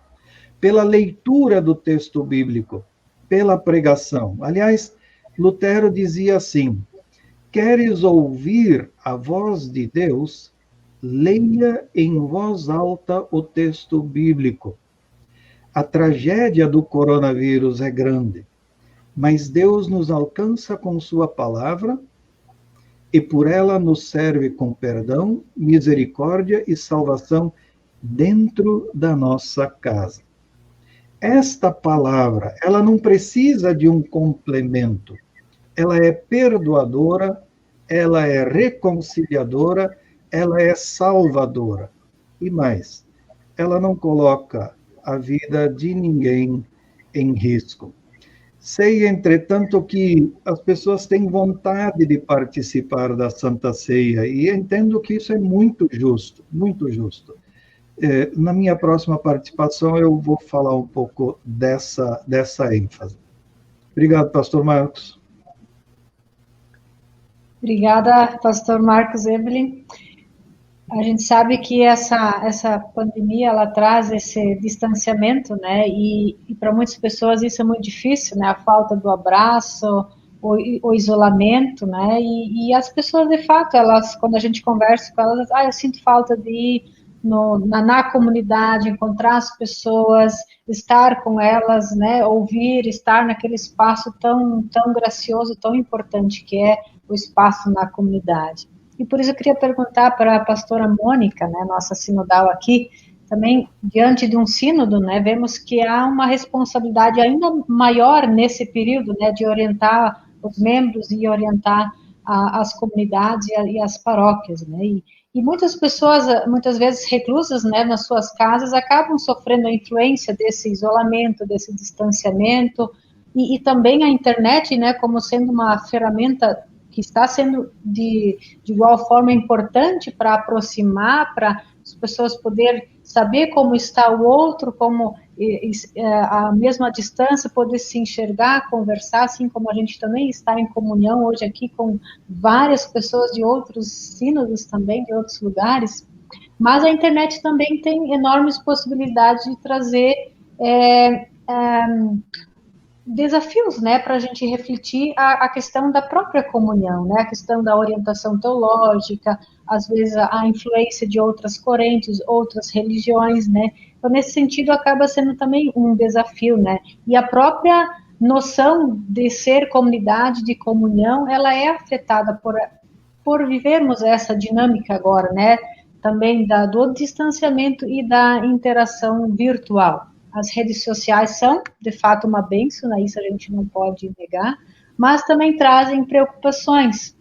pela leitura do texto bíblico, pela pregação. Aliás, Lutero dizia assim: queres ouvir a voz de Deus? Leia em voz alta o texto bíblico. A tragédia do coronavírus é grande, mas Deus nos alcança com sua palavra e por ela nos serve com perdão, misericórdia e salvação dentro da nossa casa. Esta palavra, ela não precisa de um complemento. Ela é perdoadora, ela é reconciliadora, ela é salvadora. E mais, ela não coloca a vida de ninguém em risco. Sei, entretanto, que as pessoas têm vontade de participar da Santa Ceia, e entendo que isso é muito justo, muito justo. Na minha próxima participação, eu vou falar um pouco dessa ênfase. Obrigado, pastor Marcos. Obrigada, pastor Marcos Evelyn. A gente sabe que essa pandemia, ela traz esse distanciamento, né, e para muitas pessoas isso é muito difícil, né, a falta do abraço, o isolamento, né, e as pessoas, de fato, elas, quando a gente conversa com elas, eu sinto falta de ir na comunidade, encontrar as pessoas, estar com elas, né, ouvir, estar naquele espaço tão gracioso, tão importante que é o espaço na comunidade. E por isso eu queria perguntar para a pastora Mônica, né, nossa sinodal aqui, também diante de um sínodo, né, vemos que há uma responsabilidade ainda maior nesse período, né, de orientar os membros e orientar as comunidades e as paróquias, né, e muitas pessoas, muitas vezes reclusas, né, nas suas casas, acabam sofrendo a influência desse isolamento, desse distanciamento, e também a internet, né, como sendo uma ferramenta que está sendo de igual forma importante para aproximar, para as pessoas poderem saber como está o outro, como a mesma distância, poder se enxergar, conversar, assim como a gente também está em comunhão hoje aqui com várias pessoas de outros sínodos também, de outros lugares, mas a internet também tem enormes possibilidades de trazer desafios, né, para a gente refletir a questão da própria comunhão, né, a questão da orientação teológica, às vezes a influência de outras correntes, outras religiões, né, então nesse sentido acaba sendo também um desafio, né, e a própria noção de ser comunidade, de comunhão, ela é afetada por vivermos essa dinâmica agora, né, também do distanciamento e da interação virtual. As redes sociais são, de fato, uma bênção, né? Isso a gente não pode negar, mas também trazem preocupações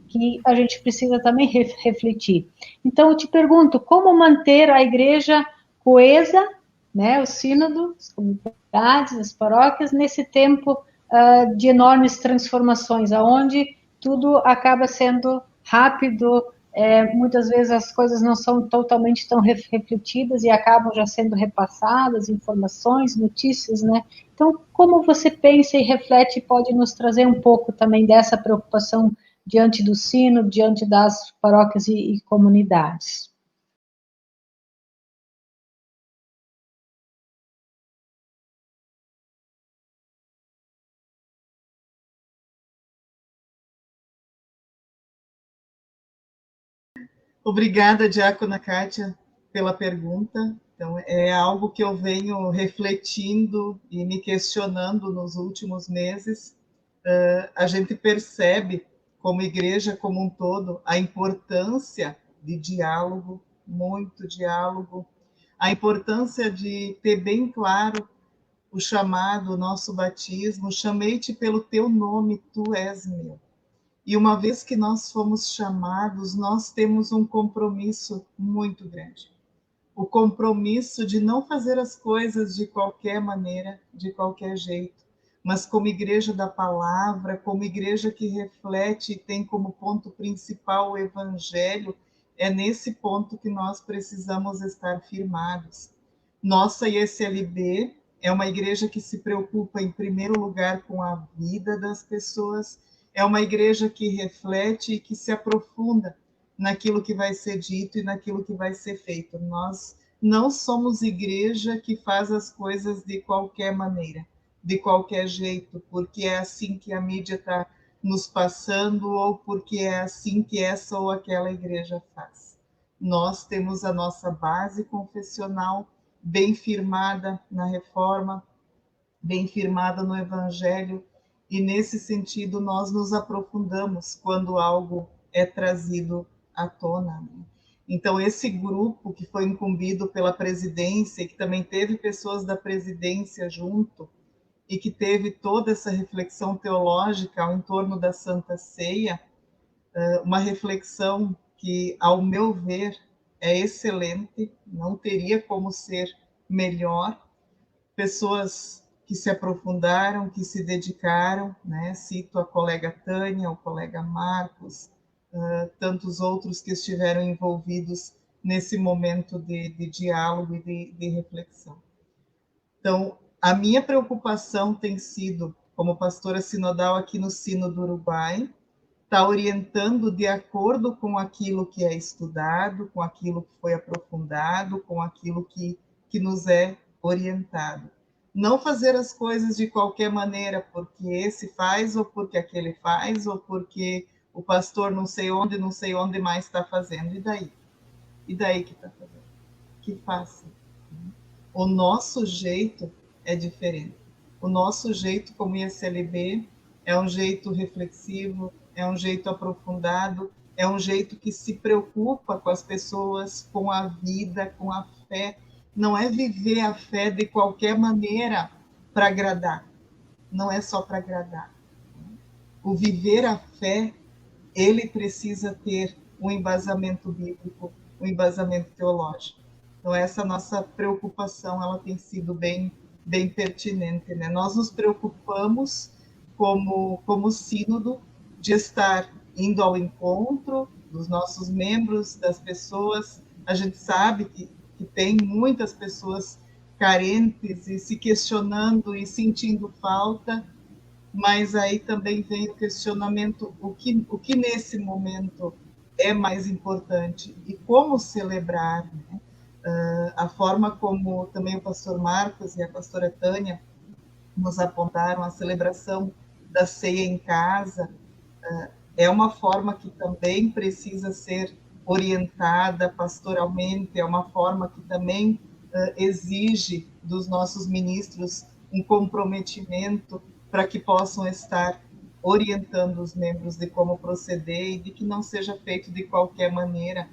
que a gente precisa também refletir. Então, eu te pergunto, como manter a igreja coesa, né, o sínodo, as comunidades, as paróquias, nesse tempo de enormes transformações, onde tudo acaba sendo rápido, muitas vezes as coisas não são totalmente tão refletidas e acabam já sendo repassadas, informações, notícias, né? Então, como você pensa e reflete, pode nos trazer um pouco também dessa preocupação diante do sino, diante das paróquias e comunidades? Obrigada, diácona Kátia, pela pergunta. Então, é algo que eu venho refletindo e me questionando nos últimos meses. A gente percebe, como igreja como um todo, a importância de diálogo, muito diálogo, a importância de ter bem claro o chamado, o nosso batismo, chamei-te pelo teu nome, tu és meu. E uma vez que nós fomos chamados, nós temos um compromisso muito grande. O compromisso de não fazer as coisas de qualquer maneira, de qualquer jeito, mas como igreja da palavra, como igreja que reflete e tem como ponto principal o evangelho, é nesse ponto que nós precisamos estar firmados. Nossa ISLB é uma igreja que se preocupa, em primeiro lugar, com a vida das pessoas, é uma igreja que reflete e que se aprofunda naquilo que vai ser dito e naquilo que vai ser feito. Nós não somos igreja que faz as coisas de qualquer maneira, de qualquer jeito, porque é assim que a mídia está nos passando ou porque é assim que essa ou aquela igreja faz. Nós temos a nossa base confessional bem firmada na reforma, bem firmada no Evangelho, e nesse sentido nós nos aprofundamos quando algo é trazido à tona. Né? Então, esse grupo que foi incumbido pela presidência, que também teve pessoas da presidência junto, e que teve toda essa reflexão teológica ao entorno da Santa Ceia, uma reflexão que, ao meu ver, é excelente, não teria como ser melhor. Pessoas que se aprofundaram, que se dedicaram, né? Cito a colega Tânia, o colega Marcos, tantos outros que estiveram envolvidos nesse momento de diálogo e de reflexão. Então, a minha preocupação tem sido, como pastora sinodal aqui no Sino do Uruguai, está orientando de acordo com aquilo que é estudado, com aquilo que foi aprofundado, com aquilo que nos é orientado. Não fazer as coisas de qualquer maneira, porque esse faz, ou porque aquele faz, ou porque o pastor não sei onde mais está fazendo. E daí? E daí que está fazendo? Que faça. O nosso jeito é diferente. O nosso jeito como ISLB é um jeito reflexivo, é um jeito aprofundado, é um jeito que se preocupa com as pessoas, com a vida, com a fé. Não é viver a fé de qualquer maneira para agradar. Não é só para agradar. O viver a fé, ele precisa ter um embasamento bíblico, um embasamento teológico. Então, essa nossa preocupação, ela tem sido bem pertinente, né? Nós nos preocupamos como sínodo de estar indo ao encontro dos nossos membros, das pessoas. A gente sabe que tem muitas pessoas carentes e se questionando e sentindo falta, mas aí também vem o questionamento, o que nesse momento é mais importante e como celebrar, né? A forma como também o pastor Marcos e a pastora Tânia nos apontaram, a celebração da ceia em casa, é uma forma que também precisa ser orientada pastoralmente, é uma forma que também exige dos nossos ministros um comprometimento para que possam estar orientando os membros de como proceder e de que não seja feito de qualquer maneira.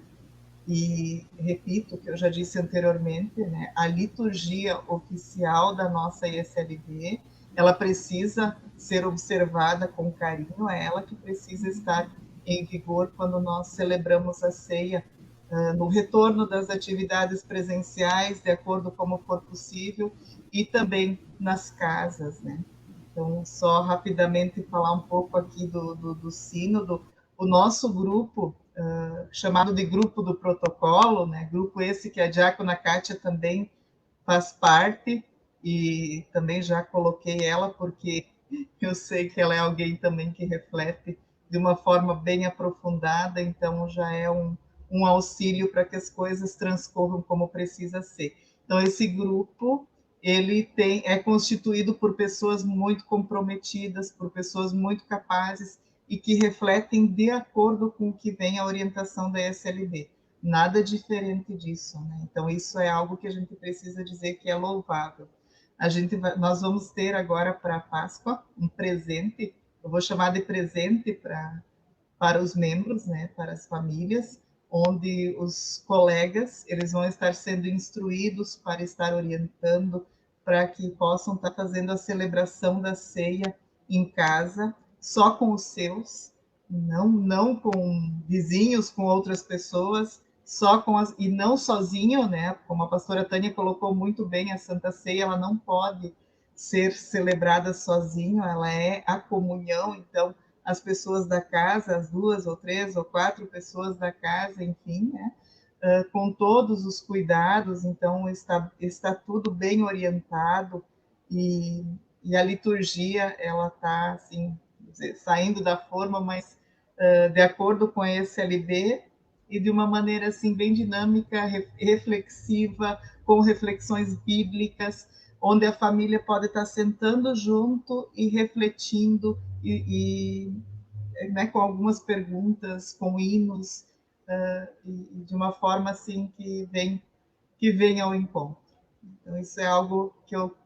E repito o que eu já disse anteriormente, né? A liturgia oficial da nossa ISLB, ela precisa ser observada com carinho, é ela que precisa estar em vigor quando nós celebramos a ceia, no retorno das atividades presenciais, de acordo como for possível, e também nas casas, né? Então, só rapidamente falar um pouco aqui do sínodo. O nosso grupo, chamado de Grupo do Protocolo, né? Grupo esse que a diácona Kátia também faz parte, e também já coloquei ela, porque eu sei que ela é alguém também que reflete de uma forma bem aprofundada, então já é um auxílio para que as coisas transcorram como precisa ser. Então, esse grupo, ele é constituído por pessoas muito comprometidas, por pessoas muito capazes e que refletem de acordo com o que vem a orientação da SLB. Nada diferente disso, né? Então, isso é algo que a gente precisa dizer que é louvável. Nós vamos ter agora para a Páscoa um presente, eu vou chamar de presente para os membros, né, para as famílias, onde os colegas eles vão estar sendo instruídos para estar orientando, para que possam estar fazendo a celebração da ceia em casa, só com os seus, não com vizinhos, com outras pessoas, e não sozinho, né? Como a pastora Tânia colocou muito bem, a Santa Ceia ela não pode ser celebrada sozinho, ela é a comunhão, então as pessoas da casa, as 2 ou 3 ou 4 pessoas da casa, enfim, né? Com todos os cuidados, então está tudo bem orientado, e a liturgia ela está assim dizer, saindo da forma, mas de acordo com a ESLB e de uma maneira assim bem dinâmica, reflexiva, com reflexões bíblicas, onde a família pode estar sentando junto e refletindo né, com algumas perguntas, com hinos, e de uma forma assim que vem ao encontro. Então isso é algo que eu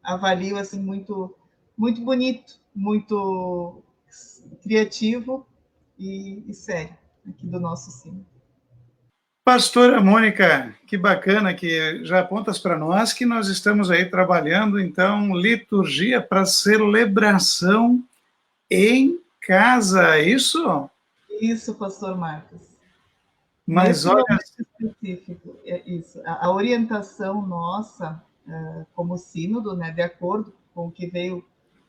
avalio assim muito bonito, muito criativo e sério aqui do nosso sino. Pastora Mônica, que bacana que já apontas para nós que nós estamos aí trabalhando, então, liturgia para celebração em casa, é isso? Isso, pastor Marcos. Mas nesse olha... momento específico, é isso. A orientação nossa, como sínodo, né, de acordo com o que veio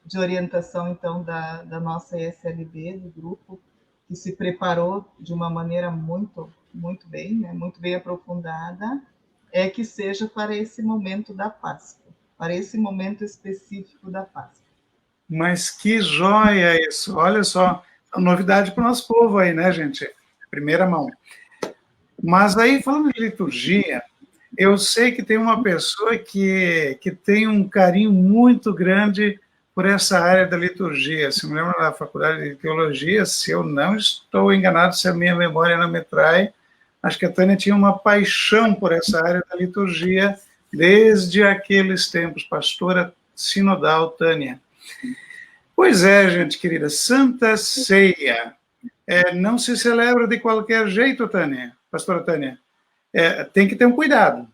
de orientação, então, da nossa ESLB, do grupo, que se preparou de uma maneira muito bem, né, muito bem aprofundada, é que seja para esse momento da Páscoa, para esse momento específico da Páscoa. Mas que joia isso! Olha só, novidade para o nosso povo aí, né, gente? Primeira mão. Mas aí, falando de liturgia, eu sei que tem uma pessoa que tem um carinho muito grande por essa área da liturgia. Se me lembro da faculdade de teologia, se eu não estou enganado, se a minha memória não me trai, acho que a Tânia tinha uma paixão por essa área da liturgia desde aqueles tempos. Pastora sinodal Tânia. Pois é, gente querida, Santa Ceia não se celebra de qualquer jeito, Tânia, pastora Tânia. Tem que ter um cuidado,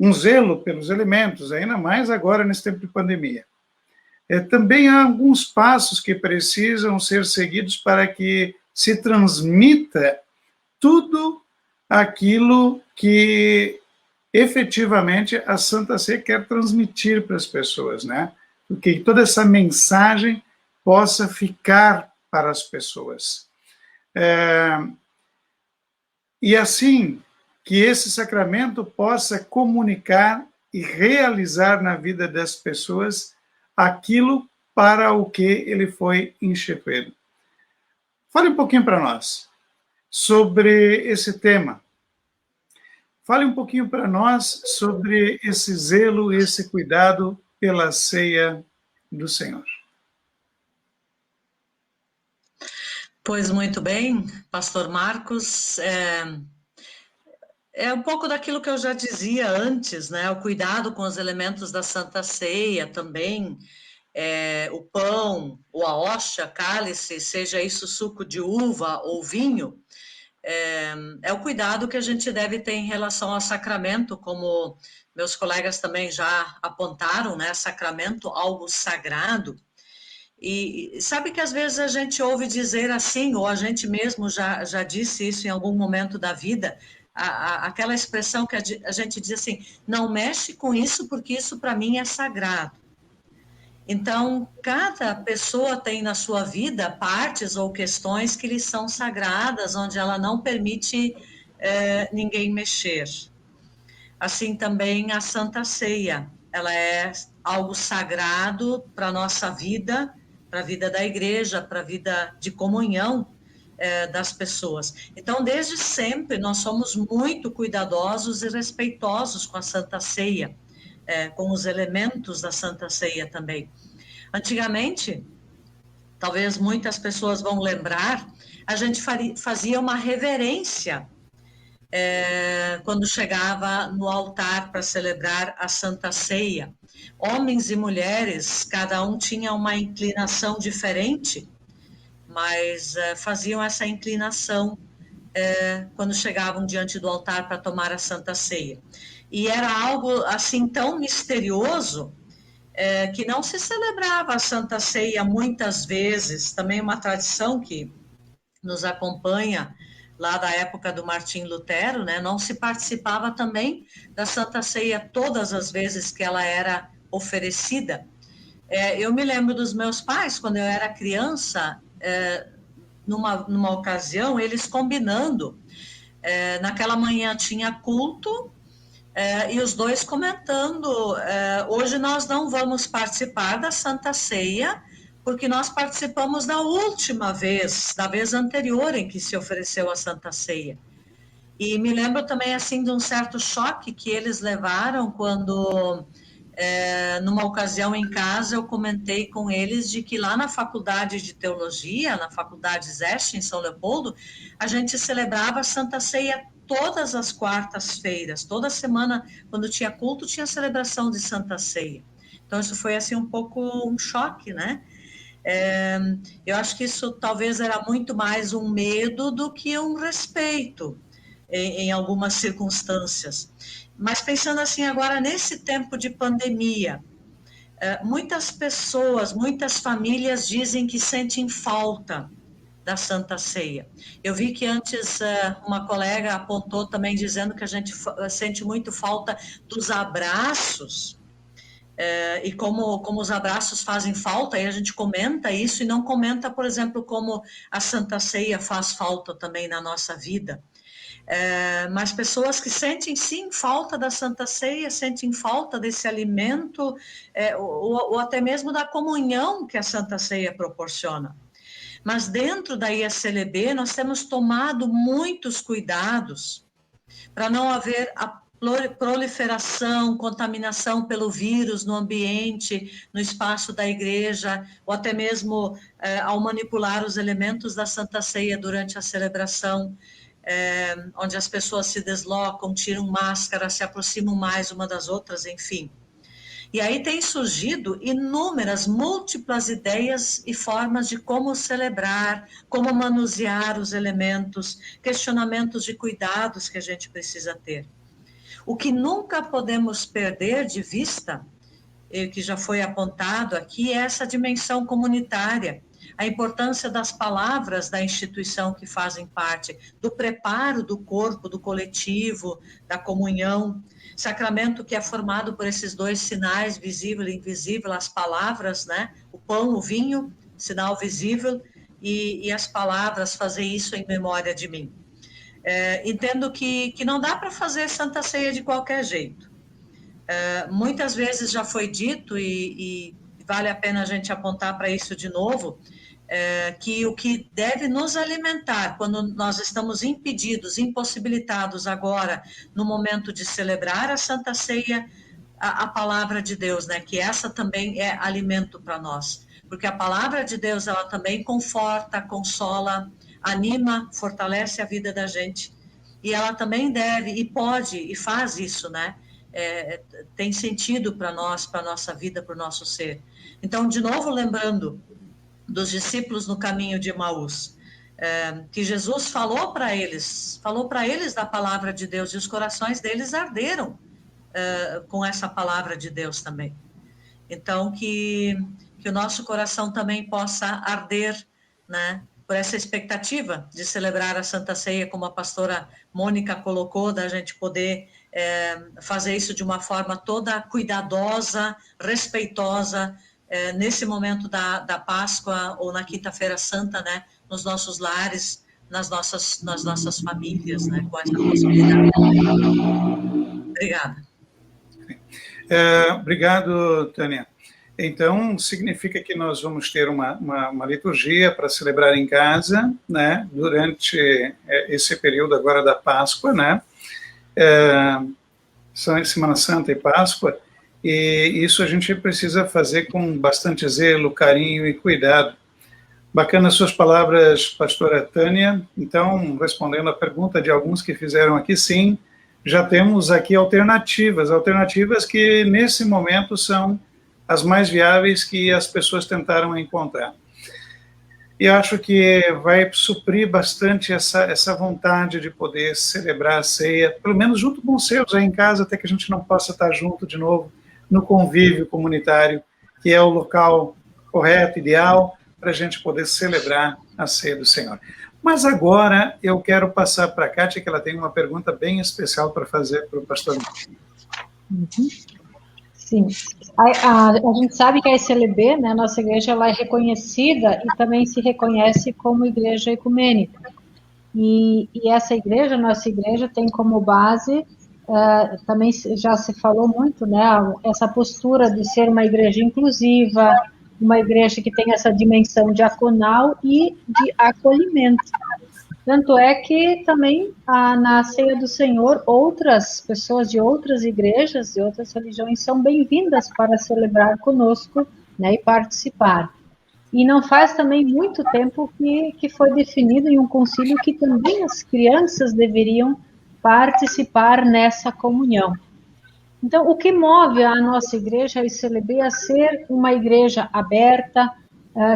um zelo pelos elementos, ainda mais agora nesse tempo de pandemia. Também há alguns passos que precisam ser seguidos para que se transmita tudo aquilo que efetivamente a Santa Ceia quer transmitir para as pessoas, né? Que toda essa mensagem possa ficar para as pessoas. E assim, que esse sacramento possa comunicar e realizar na vida das pessoas aquilo para o que ele foi instituído. Fale um pouquinho para nós sobre esse tema. Fale um pouquinho para nós sobre esse zelo e esse cuidado pela ceia do Senhor. Pois muito bem, pastor Marcos, é um pouco daquilo que eu já dizia antes, né? O cuidado com os elementos da Santa Ceia também, o pão, ou a hóstia, cálice, seja isso suco de uva ou vinho, é o cuidado que a gente deve ter em relação ao sacramento, como meus colegas também já apontaram, né? Sacramento, algo sagrado. E sabe que às vezes a gente ouve dizer assim, ou a gente mesmo já disse isso em algum momento da vida, aquela expressão que a gente diz assim, não mexe com isso porque isso para mim é sagrado. Então, cada pessoa tem na sua vida partes ou questões que lhe são sagradas, onde ela não permite ninguém mexer. Assim também a Santa Ceia, ela é algo sagrado para a nossa vida, para a vida da igreja, para a vida de comunhão das pessoas. Então, desde sempre, nós somos muito cuidadosos e respeitosos com a Santa Ceia, com os elementos da Santa Ceia também. Antigamente, talvez muitas pessoas vão lembrar, a gente fazia uma reverência quando chegava no altar para celebrar a Santa Ceia. Homens e mulheres, cada um tinha uma inclinação diferente, mas faziam essa inclinação quando chegavam diante do altar para tomar a Santa Ceia. E era algo assim tão misterioso que não se celebrava a Santa Ceia muitas vezes, também uma tradição que nos acompanha lá da época do Martim Lutero, né? Não se participava também da Santa Ceia todas as vezes que ela era oferecida. Eu me lembro dos meus pais, quando eu era criança, numa ocasião, eles combinando, naquela manhã tinha culto, e os dois comentando, hoje nós não vamos participar da Santa Ceia, porque nós participamos da última vez, da vez anterior em que se ofereceu a Santa Ceia. E me lembro também, assim, de um certo choque que eles levaram quando, numa ocasião em casa, eu comentei com eles de que lá na Faculdade de Teologia, na Faculdade Zeste, em São Leopoldo, a gente celebrava a Santa Ceia todas as quartas-feiras. Toda semana, quando tinha culto, tinha celebração de Santa Ceia. Então, isso foi, assim, um pouco um choque, né? Eu acho que isso talvez era muito mais um medo do que um respeito em algumas circunstâncias. Mas pensando assim agora nesse tempo de pandemia, muitas pessoas, muitas famílias dizem que sentem falta da Santa Ceia. Eu vi que antes uma colega apontou também dizendo que a gente sente muito falta dos abraços, e como os abraços fazem falta, e a gente comenta isso e não comenta, por exemplo, como a Santa Ceia faz falta também na nossa vida. Mas pessoas que sentem, sim, falta da Santa Ceia, sentem falta desse alimento, ou até mesmo da comunhão que a Santa Ceia proporciona. Mas dentro da ISLB, nós temos tomado muitos cuidados para não haver a proliferação, contaminação pelo vírus no ambiente, no espaço da igreja, ou até mesmo ao manipular os elementos da Santa Ceia durante a celebração, onde as pessoas se deslocam, tiram máscara, se aproximam mais uma das outras, enfim. E aí tem surgido inúmeras, múltiplas ideias e formas de como celebrar, como manusear os elementos, questionamentos de cuidados que a gente precisa ter. O que nunca podemos perder de vista, que já foi apontado aqui, é essa dimensão comunitária, a importância das palavras da instituição que fazem parte, do preparo do corpo, do coletivo, da comunhão, sacramento que é formado por esses dois sinais, visível e invisível, as palavras, né? O pão, o vinho, sinal visível, e as palavras, fazer isso em memória de mim. Entendo que não dá para fazer Santa Ceia de qualquer jeito. Muitas vezes já foi dito, e vale a pena a gente apontar para isso de novo, que o que deve nos alimentar quando nós estamos impedidos, impossibilitados agora, no momento de celebrar a Santa Ceia, a palavra de Deus, né? Que essa também é alimento para nós. Porque a palavra de Deus, ela também conforta, consola, anima, fortalece a vida da gente. E ela também deve, e pode, e faz isso, né? Tem sentido para nós, para a nossa vida, para o nosso ser. Então, de novo, lembrando dos discípulos no caminho de Emaús, que Jesus falou para eles da palavra de Deus, e os corações deles arderam com essa palavra de Deus também. Então, que o nosso coração também possa arder, né, por essa expectativa de celebrar a Santa Ceia, como a pastora Mônica colocou, da gente poder fazer isso de uma forma toda cuidadosa, respeitosa, nesse momento da Páscoa ou na Quinta-feira Santa, né, nos nossos lares, nas nossas famílias, né, com essa possibilidade. Obrigada. Obrigado, Tânia. Então, significa que nós vamos ter uma liturgia para celebrar em casa, né, durante esse período agora da Páscoa, né, Semana Santa e Páscoa, e isso a gente precisa fazer com bastante zelo, carinho e cuidado. Bacana as suas palavras, pastora Tânia. Então, respondendo a pergunta de alguns que fizeram aqui, sim, já temos aqui alternativas que nesse momento são as mais viáveis que as pessoas tentaram encontrar. E acho que vai suprir bastante essa vontade de poder celebrar a ceia, pelo menos junto com os seus aí em casa, até que a gente não possa estar junto de novo no convívio comunitário, que é o local correto, ideal, para a gente poder celebrar a ceia do Senhor. Mas agora eu quero passar para a Kátia, que ela tem uma pergunta bem especial para fazer para o pastor. Sim. A gente sabe que a ISLB, né, nossa igreja, ela é reconhecida e também se reconhece como igreja ecumênica. E essa igreja, nossa igreja, tem como base, também já se falou muito, né, essa postura de ser uma igreja inclusiva, uma igreja que tem essa dimensão diaconal e de acolhimento. Tanto é que também na Ceia do Senhor, outras pessoas de outras igrejas, de outras religiões, são bem-vindas para celebrar conosco, né, e participar. E não faz também muito tempo que foi definido em um concílio que também as crianças deveriam participar nessa comunhão. Então, o que move a nossa igreja, a ICLB, a ser uma igreja aberta,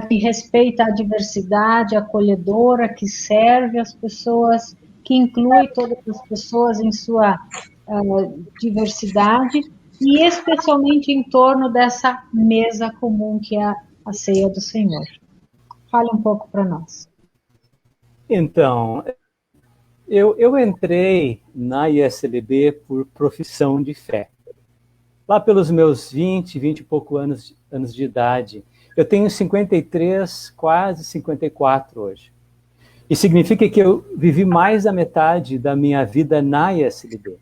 que respeita a diversidade, acolhedora, que serve as pessoas, que inclui todas as pessoas em sua diversidade, e especialmente em torno dessa mesa comum que é a Ceia do Senhor. Fale um pouco para nós. Então, eu entrei na ISLB por profissão de fé. Lá pelos meus 20 e pouco anos de idade. Eu tenho 53, quase 54 hoje. E significa que eu vivi mais da metade da minha vida na ISLB.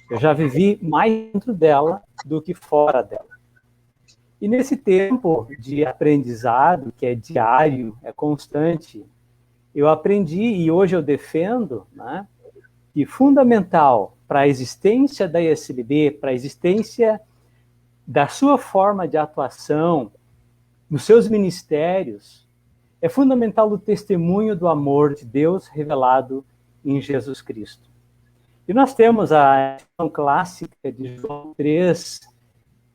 Eu já vivi mais dentro dela do que fora dela. E nesse tempo de aprendizado, que é diário, é constante, eu aprendi e hoje eu defendo, né, que fundamental para a existência da ISLB, para a existência da sua forma de atuação, nos seus ministérios, é fundamental o testemunho do amor de Deus revelado em Jesus Cristo. E nós temos a expressão clássica de João 3,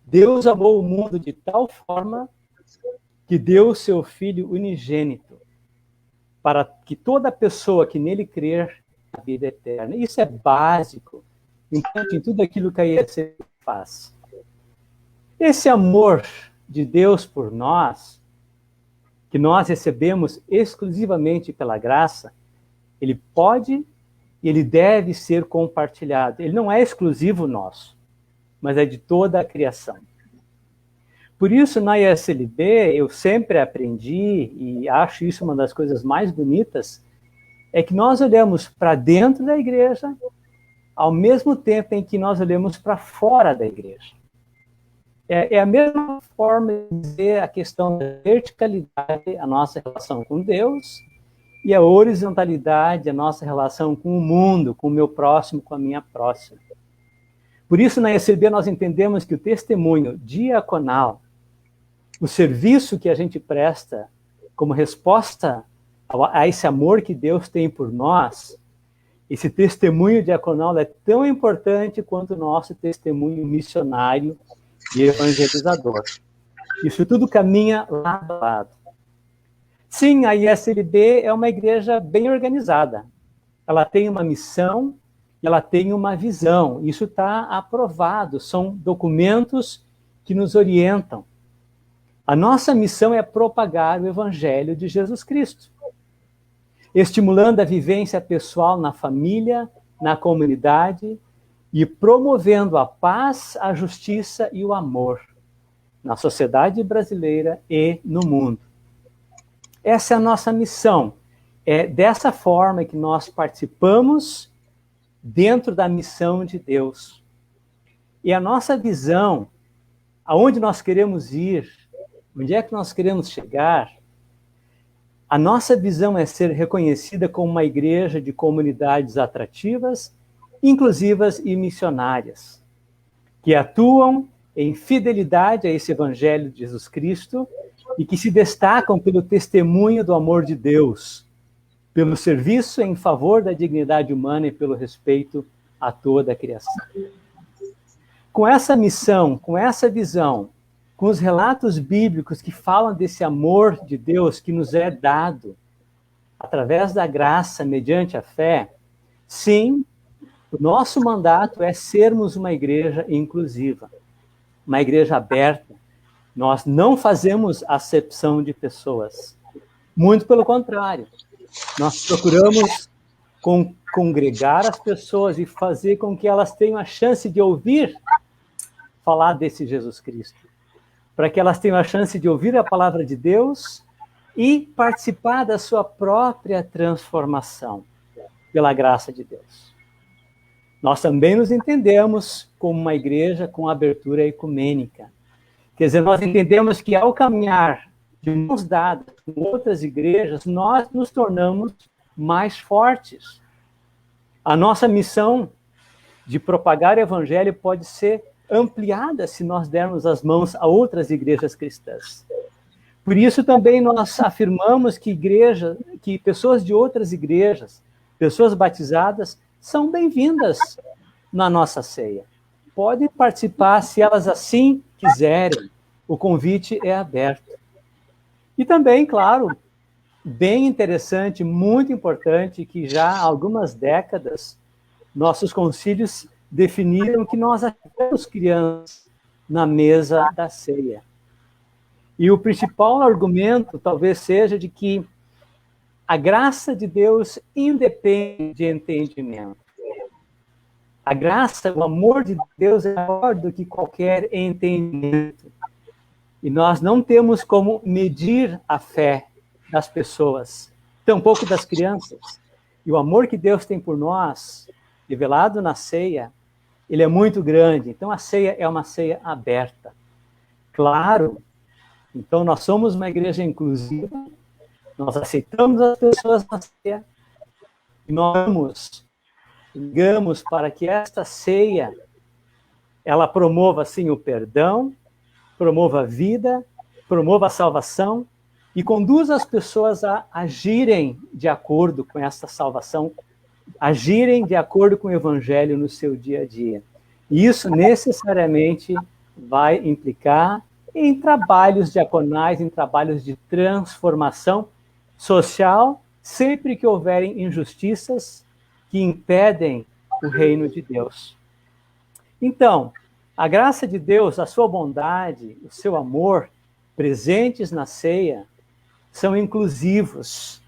Deus amou o mundo de tal forma que deu o seu Filho unigênito, para que toda pessoa que nele crer a vida eterna. Isso é básico, em tudo aquilo que a ISLB faz. Esse amor de Deus por nós, que nós recebemos exclusivamente pela graça, ele pode e ele deve ser compartilhado. Ele não é exclusivo nosso, mas é de toda a criação. Por isso, na ISLB, eu sempre aprendi, e acho isso uma das coisas mais bonitas, é que nós olhamos para dentro da igreja, ao mesmo tempo em que nós olhamos para fora da igreja. É a mesma forma de dizer a questão da verticalidade, a nossa relação com Deus, e a horizontalidade, a nossa relação com o mundo, com o meu próximo, com a minha próxima. Por isso, na ISLB, nós entendemos que o testemunho diaconal, o serviço que a gente presta como resposta a esse amor que Deus tem por nós, esse testemunho diaconal é tão importante quanto o nosso testemunho missionário e evangelizador. Isso tudo caminha lado a lado. Sim, a ISLB é uma igreja bem organizada. Ela tem uma missão e ela tem uma visão. Isso está aprovado, são documentos que nos orientam. A nossa missão é propagar o evangelho de Jesus Cristo, estimulando a vivência pessoal na família, na comunidade, e promovendo a paz, a justiça e o amor na sociedade brasileira e no mundo. Essa é a nossa missão. É dessa forma que nós participamos dentro da missão de Deus. E a nossa visão, aonde nós queremos ir, onde é que nós queremos chegar, a nossa visão é ser reconhecida como uma igreja de comunidades atrativas, inclusivas e missionárias, que atuam em fidelidade a esse evangelho de Jesus Cristo e que se destacam pelo testemunho do amor de Deus, pelo serviço em favor da dignidade humana e pelo respeito a toda a criação. Com essa missão, com essa visão, com os relatos bíblicos que falam desse amor de Deus que nos é dado através da graça, mediante a fé, sim, o nosso mandato é sermos uma igreja inclusiva, uma igreja aberta. Nós não fazemos acepção de pessoas. Muito pelo contrário. Nós procuramos congregar as pessoas e fazer com que elas tenham a chance de ouvir falar desse Jesus Cristo, para que elas tenham a chance de ouvir a palavra de Deus e participar da sua própria transformação pela graça de Deus. Nós também nos entendemos como uma igreja com abertura ecumênica. Quer dizer, nós entendemos que ao caminhar de mãos dadas com outras igrejas, nós nos tornamos mais fortes. A nossa missão de propagar o evangelho pode ser ampliada se nós dermos as mãos a outras igrejas cristãs. Por isso também nós afirmamos que pessoas de outras igrejas, pessoas batizadas, são bem-vindas na nossa ceia. Podem participar se elas assim quiserem. O convite é aberto. E também, claro, bem interessante, muito importante, que já há algumas décadas, nossos concílios definiram que nós achamos crianças na mesa da ceia. E o principal argumento talvez seja de que a graça de Deus independe de entendimento. A graça, o amor de Deus é maior do que qualquer entendimento. E nós não temos como medir a fé das pessoas, tampouco das crianças. E o amor que Deus tem por nós, revelado na ceia, ele é muito grande. Então a ceia é uma ceia aberta. Claro, então nós somos uma igreja inclusiva, nós aceitamos as pessoas na ceia, e nós ligamos para que esta ceia, ela promova, sim, o perdão, promova a vida, promova a salvação e conduza as pessoas a agirem de acordo com essa salvação, agirem de acordo com o evangelho no seu dia a dia. E isso necessariamente vai implicar em trabalhos diaconais, em trabalhos de transformação social, sempre que houverem injustiças que impedem o reino de Deus. Então, a graça de Deus, a sua bondade, o seu amor, presentes na ceia, são inclusivas,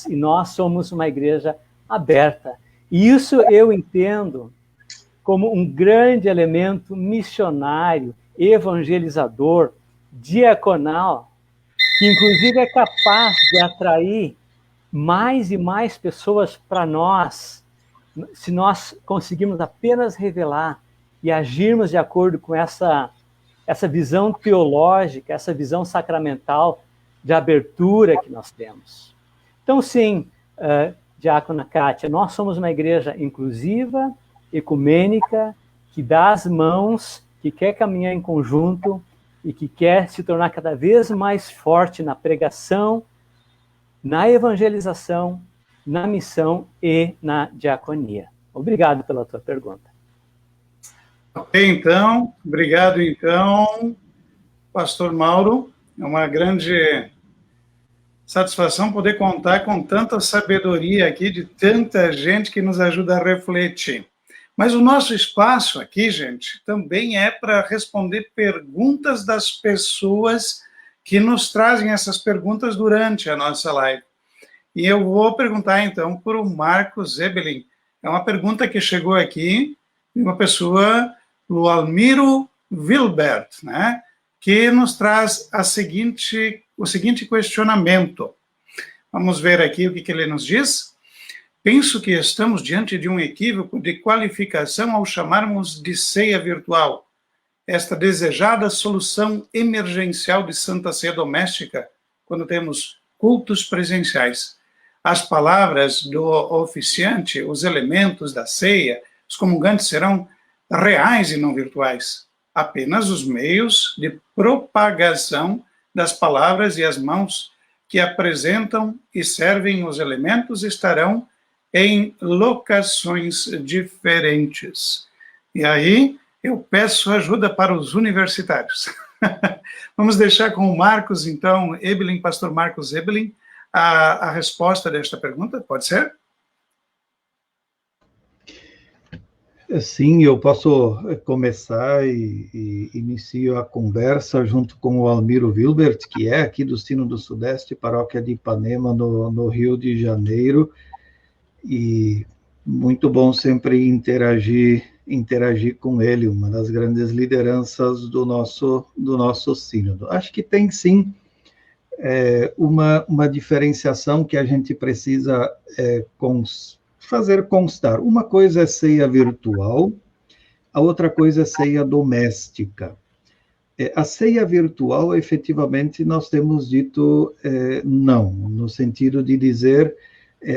e nós somos uma igreja aberta. E isso eu entendo como um grande elemento missionário, evangelizador, diaconal, que inclusive é capaz de atrair mais e mais pessoas para nós, se nós conseguirmos apenas revelar e agirmos de acordo com essa visão teológica, essa visão sacramental de abertura que nós temos. Então, sim, diácona Kátia, nós somos uma igreja inclusiva, ecumênica, que dá as mãos, que quer caminhar em conjunto e que quer se tornar cada vez mais forte na pregação, na evangelização, na missão e na diaconia. Obrigado pela tua pergunta. Ok, então, obrigado, então, pastor Mauro. É uma grande satisfação poder contar com tanta sabedoria aqui de tanta gente que nos ajuda a refletir. Mas o nosso espaço aqui, gente, também é para responder perguntas das pessoas que nos trazem essas perguntas durante a nossa live. E eu vou perguntar, então, para o Marcos Ebelin. É uma pergunta que chegou aqui de uma pessoa, o Almiro Wilbert, né, que nos traz o seguinte questionamento. Vamos ver aqui o que ele nos diz. Penso que estamos diante de um equívoco de qualificação ao chamarmos de ceia virtual esta desejada solução emergencial de Santa Ceia doméstica, quando temos cultos presenciais. As palavras do oficiante, os elementos da ceia, os comungantes serão reais e não virtuais. Apenas os meios de propagação das palavras e as mãos que apresentam e servem os elementos estarão em locações diferentes. E aí, eu peço ajuda para os universitários. Vamos deixar com o Marcos, então, Ebelin, pastor Marcos Ebelin, a resposta desta pergunta, pode ser? Sim, eu posso começar e inicio a conversa junto com o Almiro Wilbert, que é aqui do Sino do Sudeste, paróquia de Ipanema, no Rio de Janeiro, e muito bom sempre interagir com ele, uma das grandes lideranças do nosso sínodo. Acho que tem, sim, uma diferenciação que a gente precisa fazer constar. Uma coisa é ceia virtual, a outra coisa é ceia doméstica. A ceia virtual, efetivamente, nós temos dito não, no sentido de dizer,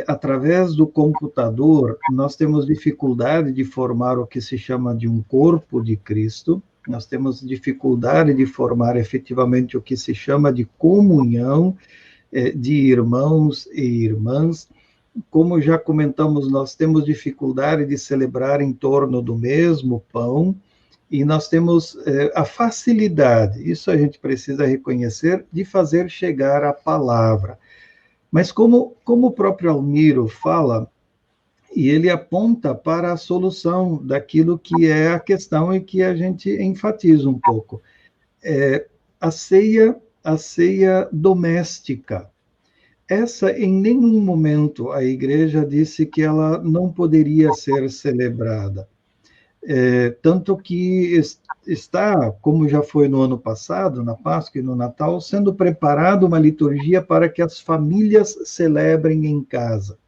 através do computador, nós temos dificuldade de formar o que se chama de um corpo de Cristo, nós temos dificuldade de formar efetivamente o que se chama de comunhão de irmãos e irmãs. Como já comentamos, nós temos dificuldade de celebrar em torno do mesmo pão, e nós temos a facilidade, isso a gente precisa reconhecer, de fazer chegar a palavra. Mas como o próprio Almiro fala, e ele aponta para a solução daquilo que é a questão e que a gente enfatiza um pouco. A ceia doméstica. Essa, em nenhum momento, a igreja disse que ela não poderia ser celebrada. Tanto que está, como já foi no ano passado, na Páscoa e no Natal, sendo preparada uma liturgia para que as famílias celebrem em casa.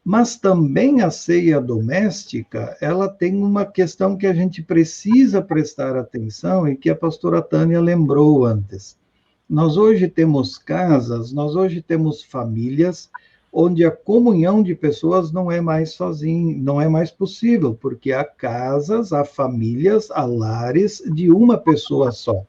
Mas também a ceia doméstica, ela tem uma questão que a gente precisa prestar atenção e que a pastora Tânia lembrou antes. Nós hoje temos casas, nós hoje temos famílias onde a comunhão de pessoas não é mais sozinha, não é mais possível, porque há casas, há famílias, há lares de uma pessoa só.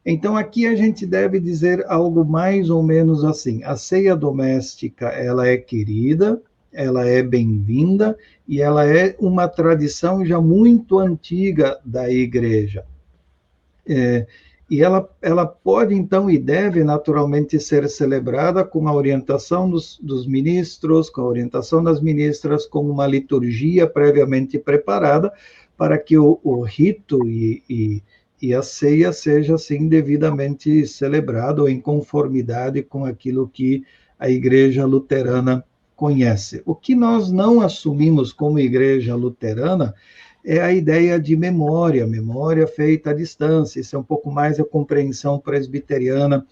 Então, aqui a gente deve dizer algo mais ou menos assim: a ceia doméstica, ela é querida, ela é bem-vinda, e ela é uma tradição já muito antiga da igreja. E ela pode, então, e deve, naturalmente, ser celebrada com a orientação dos ministros, com a orientação das ministras, com uma liturgia previamente preparada, para que o rito e a ceia seja, assim, devidamente celebrado em conformidade com aquilo que a Igreja Luterana conhece. O que nós não assumimos como Igreja Luterana é a ideia de memória feita à distância, isso é um pouco mais a compreensão presbiteriana,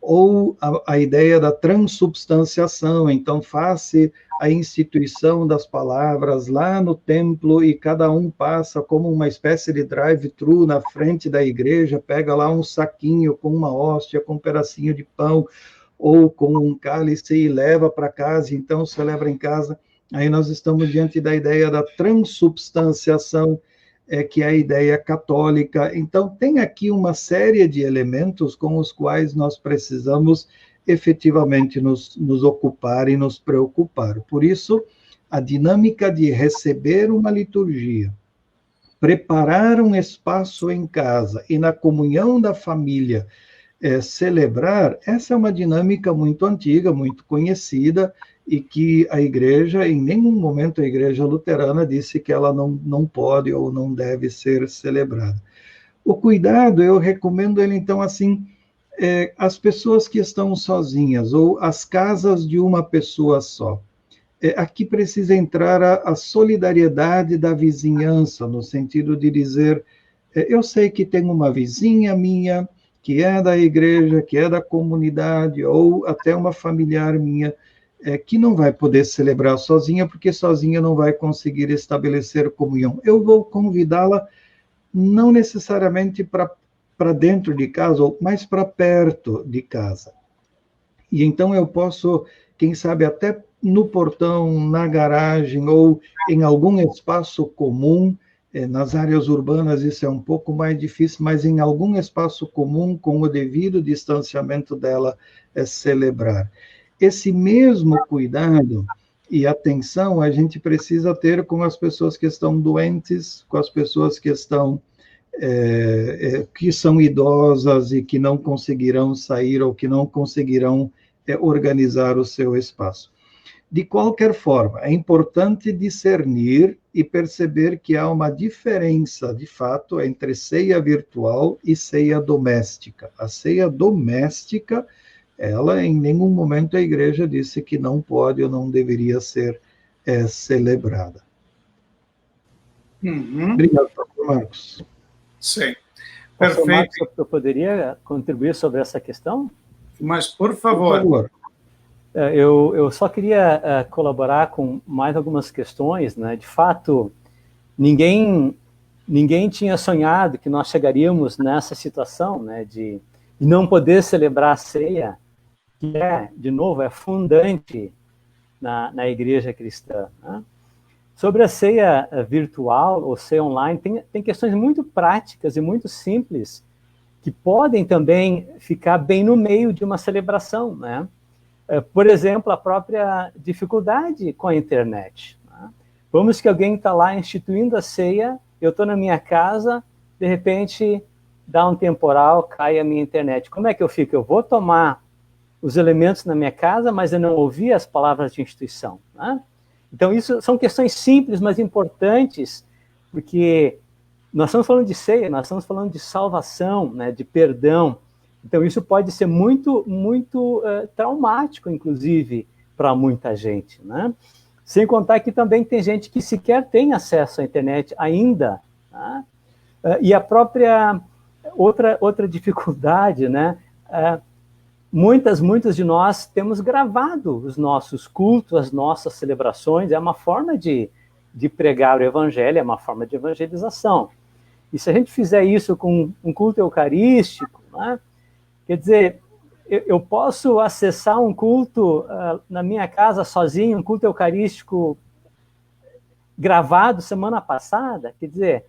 ou a ideia da transubstanciação, então faz-se a instituição das palavras lá no templo e cada um passa como uma espécie de drive-thru na frente da igreja, pega lá um saquinho com uma hóstia, com um pedacinho de pão, ou com um cálice e leva para casa, então celebra em casa. Aí nós estamos diante da ideia da transubstanciação, que é a ideia católica. Então, tem aqui uma série de elementos com os quais nós precisamos efetivamente nos ocupar e nos preocupar. Por isso, a dinâmica de receber uma liturgia, preparar um espaço em casa e na comunhão da família, celebrar, essa é uma dinâmica muito antiga, muito conhecida, e que a igreja, em nenhum momento a igreja luterana disse que ela não pode ou não deve ser celebrada. O cuidado, eu recomendo ele, então, assim, as pessoas que estão sozinhas, ou as casas de uma pessoa só. Aqui precisa entrar a solidariedade da vizinhança, no sentido de dizer, eu sei que tem uma vizinha minha, que é da igreja, que é da comunidade, ou até uma familiar minha, que não vai poder celebrar sozinha, porque sozinha não vai conseguir estabelecer comunhão. Eu vou convidá-la, não necessariamente para dentro de casa, mas para perto de casa. E então eu posso, quem sabe, até no portão, na garagem, ou em algum espaço comum, nas áreas urbanas isso é um pouco mais difícil, mas em algum espaço comum, com o devido distanciamento dela, celebrar. Esse mesmo cuidado e atenção a gente precisa ter com as pessoas que estão doentes, com as pessoas que estão que são idosas e que não conseguirão sair ou que não conseguirão organizar o seu espaço. De qualquer forma, é importante discernir e perceber que há uma diferença, de fato, entre ceia virtual e ceia doméstica. A ceia doméstica, ela, em nenhum momento a igreja disse que não pode ou não deveria ser celebrada. Uhum. Obrigado, pastor Marcos. Sim, Pastor perfeito. Marcos, eu poderia contribuir sobre essa questão? Mas, por favor. Por favor. Eu só queria colaborar com mais algumas questões, né? De fato, ninguém ninguém tinha sonhado que nós chegaríamos nessa situação, né, de não poder celebrar a ceia, que de novo, é fundante na igreja cristã, né? Sobre a ceia virtual ou ceia online, tem questões muito práticas e muito simples que podem também ficar bem no meio de uma celebração, né? Por exemplo, a própria dificuldade com a internet, né? Vamos que alguém está lá instituindo a ceia, eu estou na minha casa, de repente dá um temporal, cai a minha internet. Como é que eu fico? Eu vou tomar os elementos na minha casa, mas eu não ouvi as palavras de instituição, né? Então, isso são questões simples, mas importantes, porque nós estamos falando de ceia, nós estamos falando de salvação, né, de perdão. Então, isso pode ser muito, muito traumático, inclusive, para muita gente, né? Sem contar que também tem gente que sequer tem acesso à internet ainda, né? E a própria outra dificuldade, né? Muitas de nós temos gravado os nossos cultos, as nossas celebrações, é uma forma de pregar o evangelho, é uma forma de evangelização. E se a gente fizer isso com um culto eucarístico, né, quer dizer, eu posso acessar um culto na minha casa sozinho, um culto eucarístico gravado semana passada, quer dizer,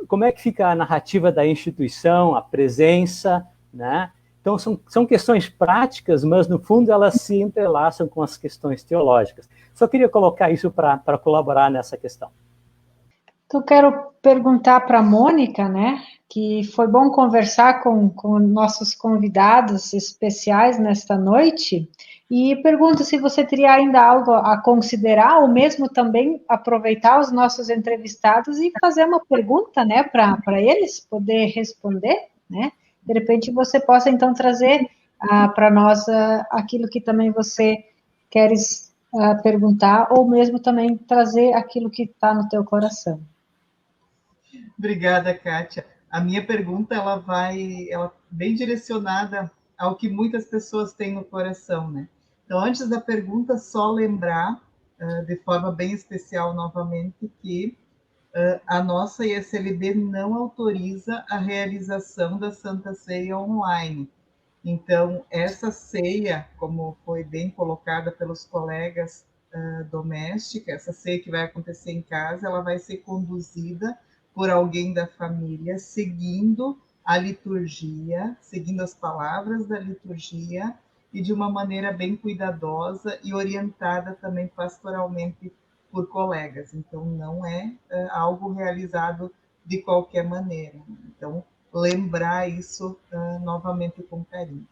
como é que fica a narrativa da instituição, a presença, né? Então, são questões práticas, mas, no fundo, elas se entrelaçam com as questões teológicas. Só queria colocar isso para colaborar nessa questão. Então, quero perguntar para a Mônica, né, que foi bom conversar com nossos convidados especiais nesta noite, e pergunto se você teria ainda algo a considerar, ou mesmo também aproveitar os nossos entrevistados e fazer uma pergunta, né, para eles poder responder, né? De repente você possa, então, trazer para nós aquilo que também você queres perguntar, ou mesmo também trazer aquilo que está no teu coração. Obrigada, Kátia. A minha pergunta, ela bem direcionada ao que muitas pessoas têm no coração, né? Então, antes da pergunta, só lembrar, de forma bem especial novamente, que a nossa ISLB não autoriza a realização da Santa Ceia online. Então, essa ceia, como foi bem colocada pelos colegas doméstica, essa ceia que vai acontecer em casa, ela vai ser conduzida por alguém da família, seguindo a liturgia, seguindo as palavras da liturgia, e de uma maneira bem cuidadosa e orientada também pastoralmente por colegas. Então, não é algo realizado de qualquer maneira. Então, lembrar isso novamente com carinho.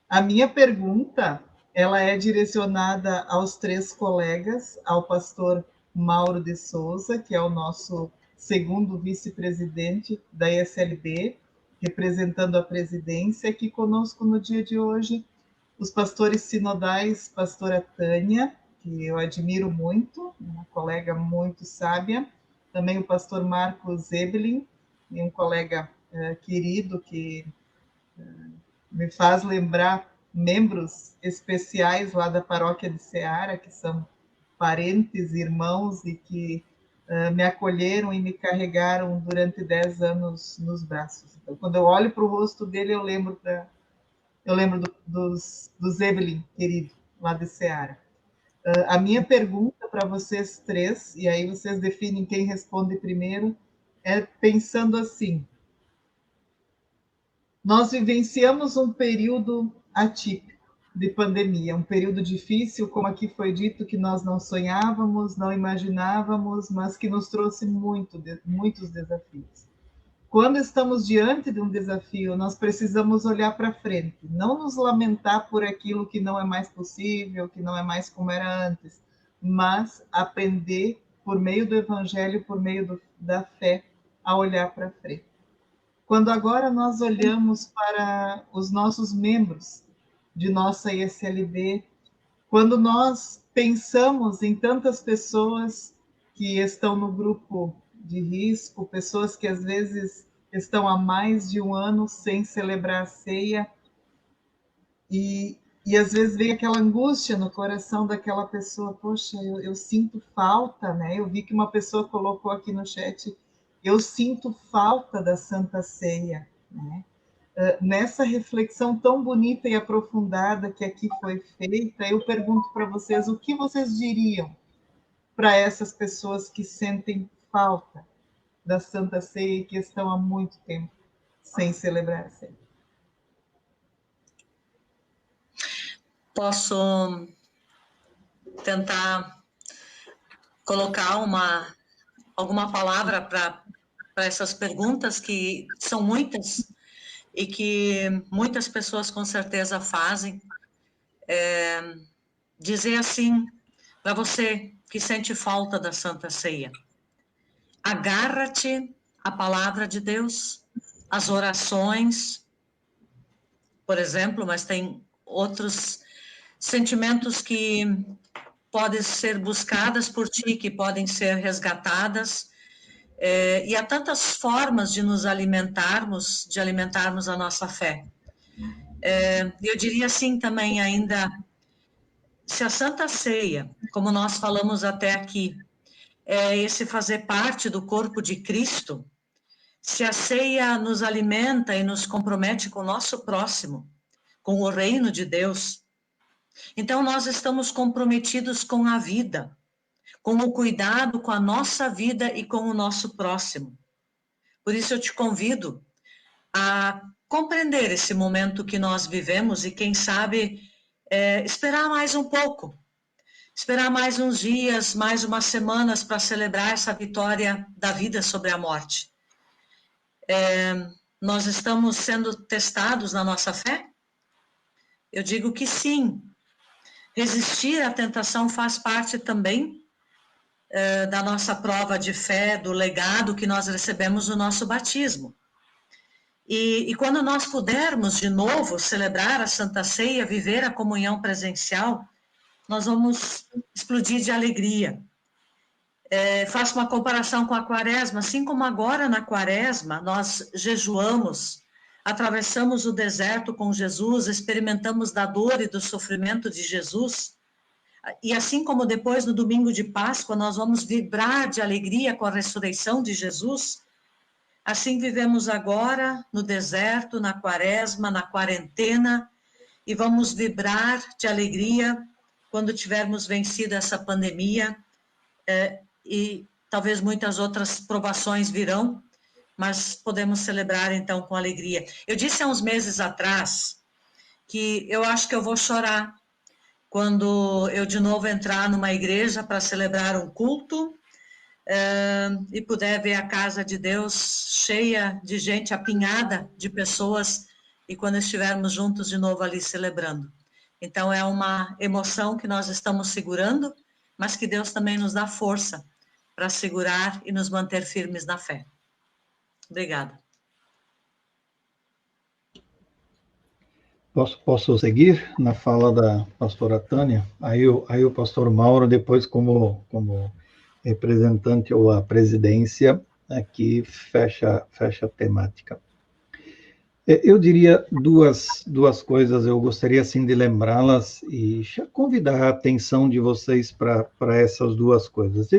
A minha pergunta, ela é direcionada aos 3 colegas, ao pastor Mauro de Souza, que é o nosso segundo vice-presidente da ESLB, representando a presidência, aqui conosco no dia de hoje, os pastores sinodais, pastora Tânia, que eu admiro muito, uma colega muito sábia, também o pastor Marcos Ebelin, um colega querido que me faz lembrar membros especiais lá da paróquia de Ceará, que são parentes, irmãos, e que me acolheram e me carregaram durante 10 anos nos braços. Então, quando eu olho para o rosto dele, eu lembro dos Evelyn, querido, lá de Ceará. A minha pergunta para vocês 3, e aí vocês definem quem responde primeiro, é pensando assim: nós vivenciamos um período atípico de pandemia, um período difícil, como aqui foi dito, que nós não sonhávamos, não imaginávamos, mas que nos trouxe muitos desafios. Quando estamos diante de um desafio, nós precisamos olhar para frente, não nos lamentar por aquilo que não é mais possível, que não é mais como era antes, mas aprender, por meio do Evangelho, por meio da fé, a olhar para frente. Quando agora nós olhamos para os nossos membros de nossa ISLB, quando nós pensamos em tantas pessoas que estão no grupo de risco, pessoas que às vezes estão há mais de um ano sem celebrar a ceia, e às vezes vem aquela angústia no coração daquela pessoa: poxa, eu sinto falta, né? Eu vi que uma pessoa colocou aqui no chat: eu sinto falta da Santa Ceia, né? Nessa reflexão tão bonita e aprofundada que aqui foi feita, eu pergunto para vocês o que vocês diriam para essas pessoas que sentem falta da Santa Ceia e que estão há muito tempo sem celebrar a ceia. Posso tentar colocar alguma palavra para essas perguntas, que são muitas e que muitas pessoas com certeza fazem. Dizer assim, para você que sente falta da Santa Ceia: agarra-te à palavra de Deus, às orações, por exemplo, mas tem outros sentimentos que podem ser buscadas por ti, que podem ser resgatadas, e há tantas formas de nos alimentarmos, de alimentarmos a nossa fé. Eu diria assim também ainda, se a Santa Ceia, como nós falamos até aqui, é esse fazer parte do corpo de Cristo, se a ceia nos alimenta e nos compromete com o nosso próximo, com o reino de Deus, então nós estamos comprometidos com a vida, com o cuidado com a nossa vida e com o nosso próximo. Por isso eu te convido a compreender esse momento que nós vivemos e, quem sabe, esperar mais um pouco, esperar mais uns dias, mais umas semanas para celebrar essa vitória da vida sobre a morte. Nós estamos sendo testados na nossa fé? Eu digo que sim. Resistir à tentação faz parte também da nossa prova de fé, do legado que nós recebemos no nosso batismo. E quando nós pudermos de novo celebrar a Santa Ceia, viver a comunhão presencial, nós vamos explodir de alegria. Faço uma comparação com a Quaresma, assim como agora na Quaresma nós jejuamos, atravessamos o deserto com Jesus, experimentamos da dor e do sofrimento de Jesus, e assim como depois no domingo de Páscoa nós vamos vibrar de alegria com a ressurreição de Jesus, assim vivemos agora no deserto, na Quaresma, na quarentena, e vamos vibrar de alegria quando tivermos vencido essa pandemia, e talvez muitas outras provações virão, mas podemos celebrar então com alegria. Eu disse há uns meses atrás que eu acho que eu vou chorar quando eu de novo entrar numa igreja para celebrar um culto e puder ver a casa de Deus cheia de gente, apinhada de pessoas, e quando estivermos juntos de novo ali celebrando. Então é uma emoção que nós estamos segurando, mas que Deus também nos dá força para segurar e nos manter firmes na fé. Obrigada. Posso seguir na fala da pastora Tânia? Aí o pastor Mauro, depois como representante ou a presidência, aqui fecha a temática. Eu diria duas coisas, eu gostaria assim de lembrá-las e convidar a atenção de vocês para essas duas coisas.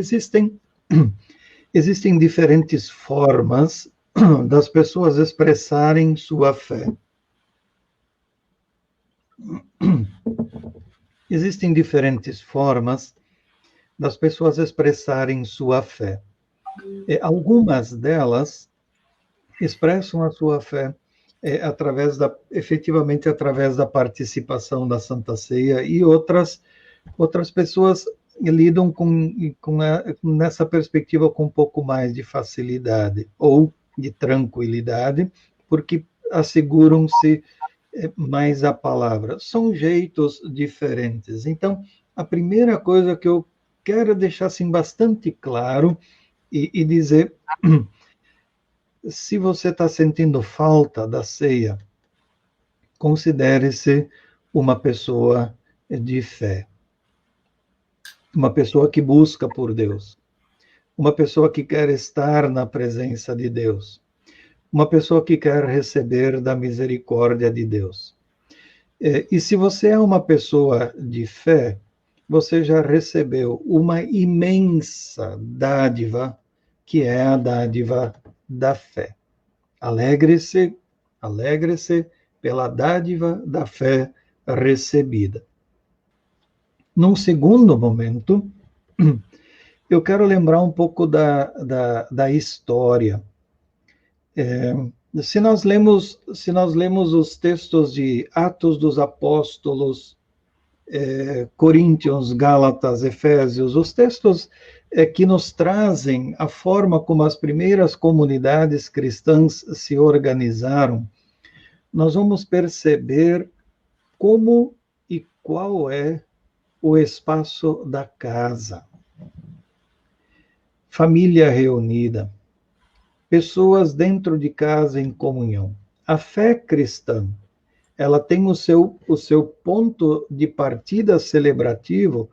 Existem diferentes formas das pessoas expressarem sua fé. Existem diferentes formas das pessoas expressarem sua fé. Algumas delas expressam a sua fé efetivamente através da participação da Santa Ceia, e outras pessoas lidam nessa perspectiva com um pouco mais de facilidade ou de tranquilidade, porque asseguram-se mais a palavra. São jeitos diferentes. Então, a primeira coisa que eu quero deixar assim, bastante claro e dizer, se você está sentindo falta da ceia, considere-se uma pessoa de fé. Uma pessoa que busca por Deus. Uma pessoa que quer estar na presença de Deus. Uma pessoa que quer receber da misericórdia de Deus. E se você é uma pessoa de fé, você já recebeu uma imensa dádiva que é a dádiva da fé. Alegre-se, alegre-se pela dádiva da fé recebida. Num segundo momento, eu quero lembrar um pouco da história. Se nós lemos os textos de Atos dos Apóstolos, Coríntios, Gálatas, Efésios, os textos que nos trazem a forma como as primeiras comunidades cristãs se organizaram, nós vamos perceber como e qual é o espaço da casa. Família reunida, pessoas dentro de casa em comunhão. A fé cristã, ela tem o seu ponto de partida celebrativo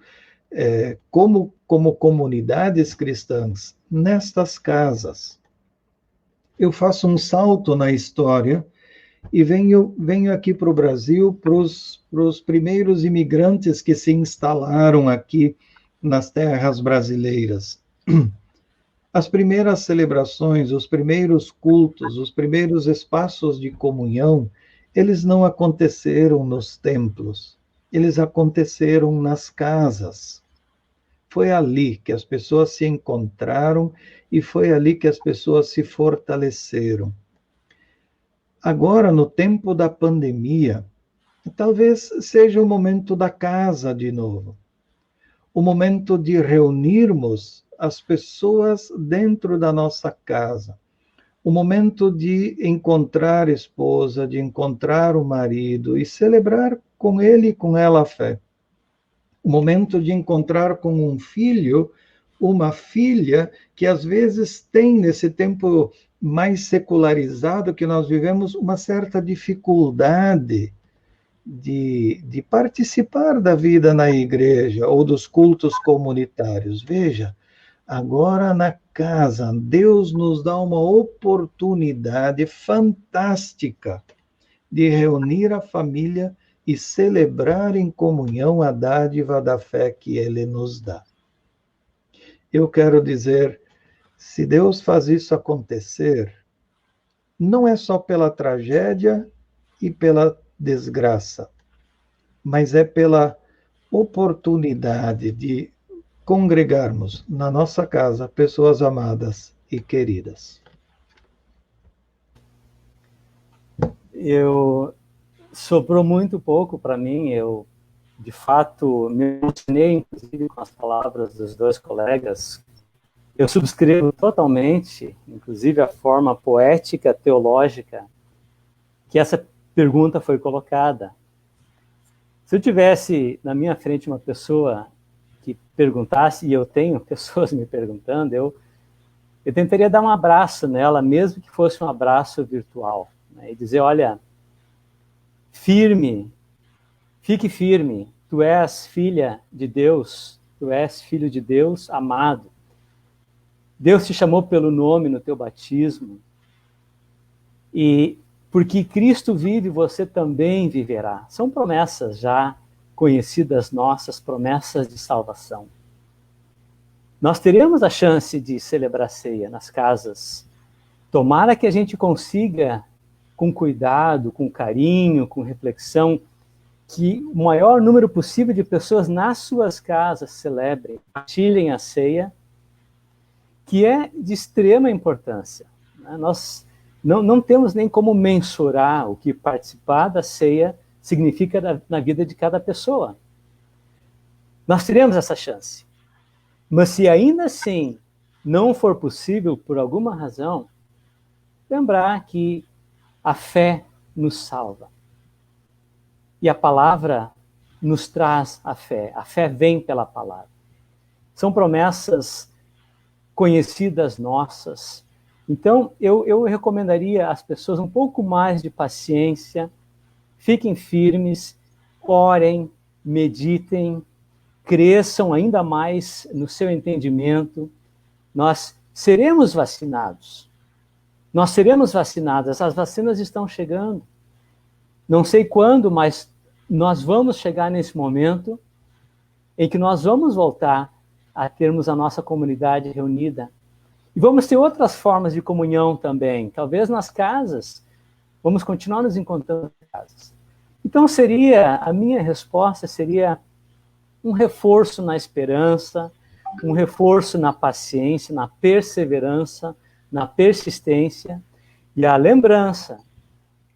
como comunidades cristãs nestas casas. Eu faço um salto na história e venho aqui para o Brasil, para os primeiros imigrantes que se instalaram aqui nas terras brasileiras. As primeiras celebrações, os primeiros cultos, os primeiros espaços de comunhão, eles não aconteceram nos templos, eles aconteceram nas casas. Foi ali que as pessoas se encontraram e foi ali que as pessoas se fortaleceram. Agora, no tempo da pandemia, talvez seja o momento da casa de novo. O momento de reunirmos as pessoas dentro da nossa casa. O momento de encontrar a esposa, de encontrar o marido e celebrar com ele e com ela a fé. O momento de encontrar com um filho, uma filha, que às vezes tem, nesse tempo mais secularizado que nós vivemos, uma certa dificuldade de participar da vida na igreja ou dos cultos comunitários. Veja, agora na casa, Deus nos dá uma oportunidade fantástica de reunir a família e celebrar em comunhão a dádiva da fé que Ele nos dá. Eu quero dizer, se Deus faz isso acontecer, não é só pela tragédia e pela desgraça, mas é pela oportunidade de congregarmos na nossa casa pessoas amadas e queridas. Sobrou muito pouco para mim, eu de fato me emocionei, inclusive, com as palavras dos dois colegas. Eu subscrevo totalmente, inclusive, a forma poética, teológica, que essa pergunta foi colocada. Se eu tivesse na minha frente uma pessoa que perguntasse, e eu tenho pessoas me perguntando, eu tentaria dar um abraço nela, mesmo que fosse um abraço virtual, né, e dizer, olha, firme, fique firme, tu és filha de Deus, tu és filho de Deus amado. Deus te chamou pelo nome no teu batismo, e porque Cristo vive, você também viverá. São promessas já conhecidas nossas, promessas de salvação. Nós teremos a chance de celebrar ceia nas casas. Tomara que a gente consiga, com cuidado, com carinho, com reflexão, que o maior número possível de pessoas nas suas casas celebrem, partilhem a ceia, que é de extrema importância. Nós não temos nem como mensurar o que participar da ceia significa na vida de cada pessoa. Nós teremos essa chance. Mas se ainda assim não for possível, por alguma razão, lembrar que a fé nos salva. E a palavra nos traz a fé. A fé vem pela palavra. São promessas conhecidas nossas. Então, eu recomendaria às pessoas um pouco mais de paciência, fiquem firmes, orem, meditem, cresçam ainda mais no seu entendimento. Nós seremos vacinados. Nós seremos vacinadas. As vacinas estão chegando. Não sei quando, mas nós vamos chegar nesse momento em que nós vamos voltar a termos a nossa comunidade reunida. E vamos ter outras formas de comunhão também. Talvez nas casas, vamos continuar nos encontrando nas casas. Então a minha resposta seria um reforço na esperança, um reforço na paciência, na perseverança, na persistência e a lembrança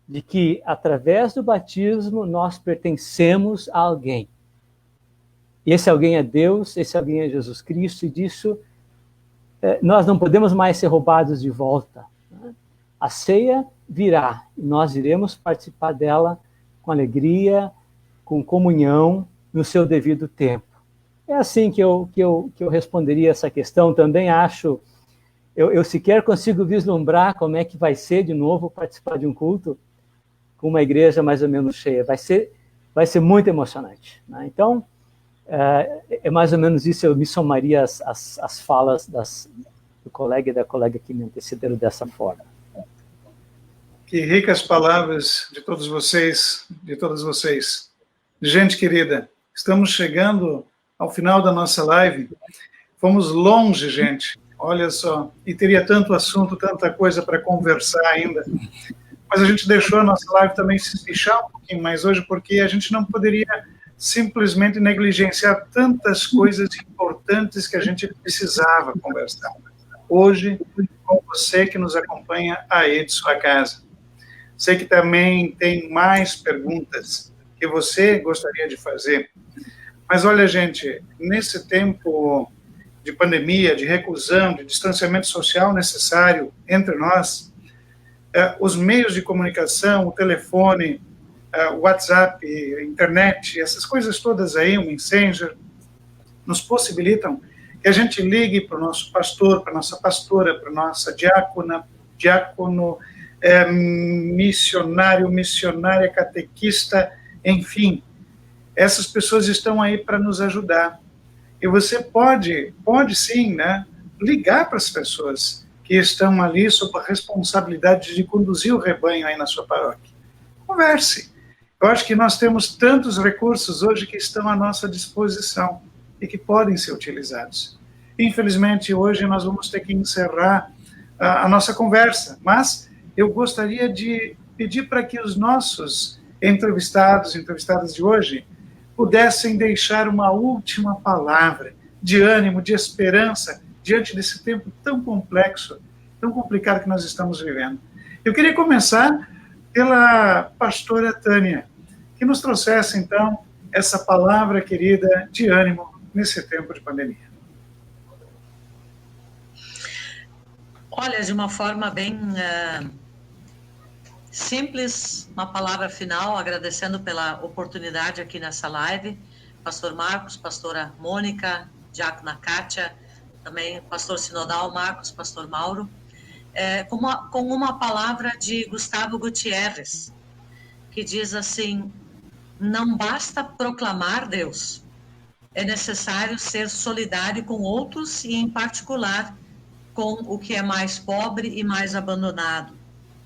de que, através do batismo, nós pertencemos a alguém. E esse alguém é Deus, esse alguém é Jesus Cristo, e disso nós não podemos mais ser roubados de volta. A ceia virá, e nós iremos participar dela com alegria, com comunhão, no seu devido tempo. É assim que eu responderia essa questão. Também acho, eu sequer consigo vislumbrar como é que vai ser de novo participar de um culto com uma igreja mais ou menos cheia. Vai ser muito emocionante, né? Então, é mais ou menos isso. Eu me somaria às falas do colega e da colega que me antecederam dessa forma. Que ricas palavras de todos vocês, de todas vocês. Gente querida, estamos chegando ao final da nossa live. Fomos longe, gente. Olha só. E teria tanto assunto, tanta coisa para conversar ainda. Mas a gente deixou a nossa live também se espichar um pouquinho mais hoje, porque a gente não poderia simplesmente negligenciar tantas coisas importantes que a gente precisava conversar. Hoje, com você que nos acompanha aí de sua casa. Sei que também tem mais perguntas que você gostaria de fazer. Mas olha, gente, nesse tempo de pandemia, de reclusão, de distanciamento social necessário entre nós, os meios de comunicação, o telefone, o WhatsApp, a internet, essas coisas todas aí, o Messenger, nos possibilitam que a gente ligue para o nosso pastor, para a nossa pastora, para a nossa diácono, missionário, missionária, catequista, enfim. Essas pessoas estão aí para nos ajudar. E você pode sim, né, ligar para as pessoas que estão ali sob a responsabilidade de conduzir o rebanho aí na sua paróquia. Converse. Eu acho que nós temos tantos recursos hoje que estão à nossa disposição e que podem ser utilizados. Infelizmente, hoje nós vamos ter que encerrar a nossa conversa, mas eu gostaria de pedir para que os nossos entrevistadas de hoje, pudessem deixar uma última palavra de ânimo, de esperança, diante desse tempo tão complexo, tão complicado que nós estamos vivendo. Eu queria começar pela pastora Tânia, que nos trouxesse, então, essa palavra querida de ânimo nesse tempo de pandemia. Olha, de uma forma bem simples, uma palavra final, agradecendo pela oportunidade aqui nessa live, pastor Marcos, pastora Mônica, diácona Kátia, também pastor sinodal Marcos, pastor Mauro, com uma palavra de Gustavo Gutierrez, que diz assim: não basta proclamar Deus, é necessário ser solidário com outros e, em particular, com o que é mais pobre e mais abandonado.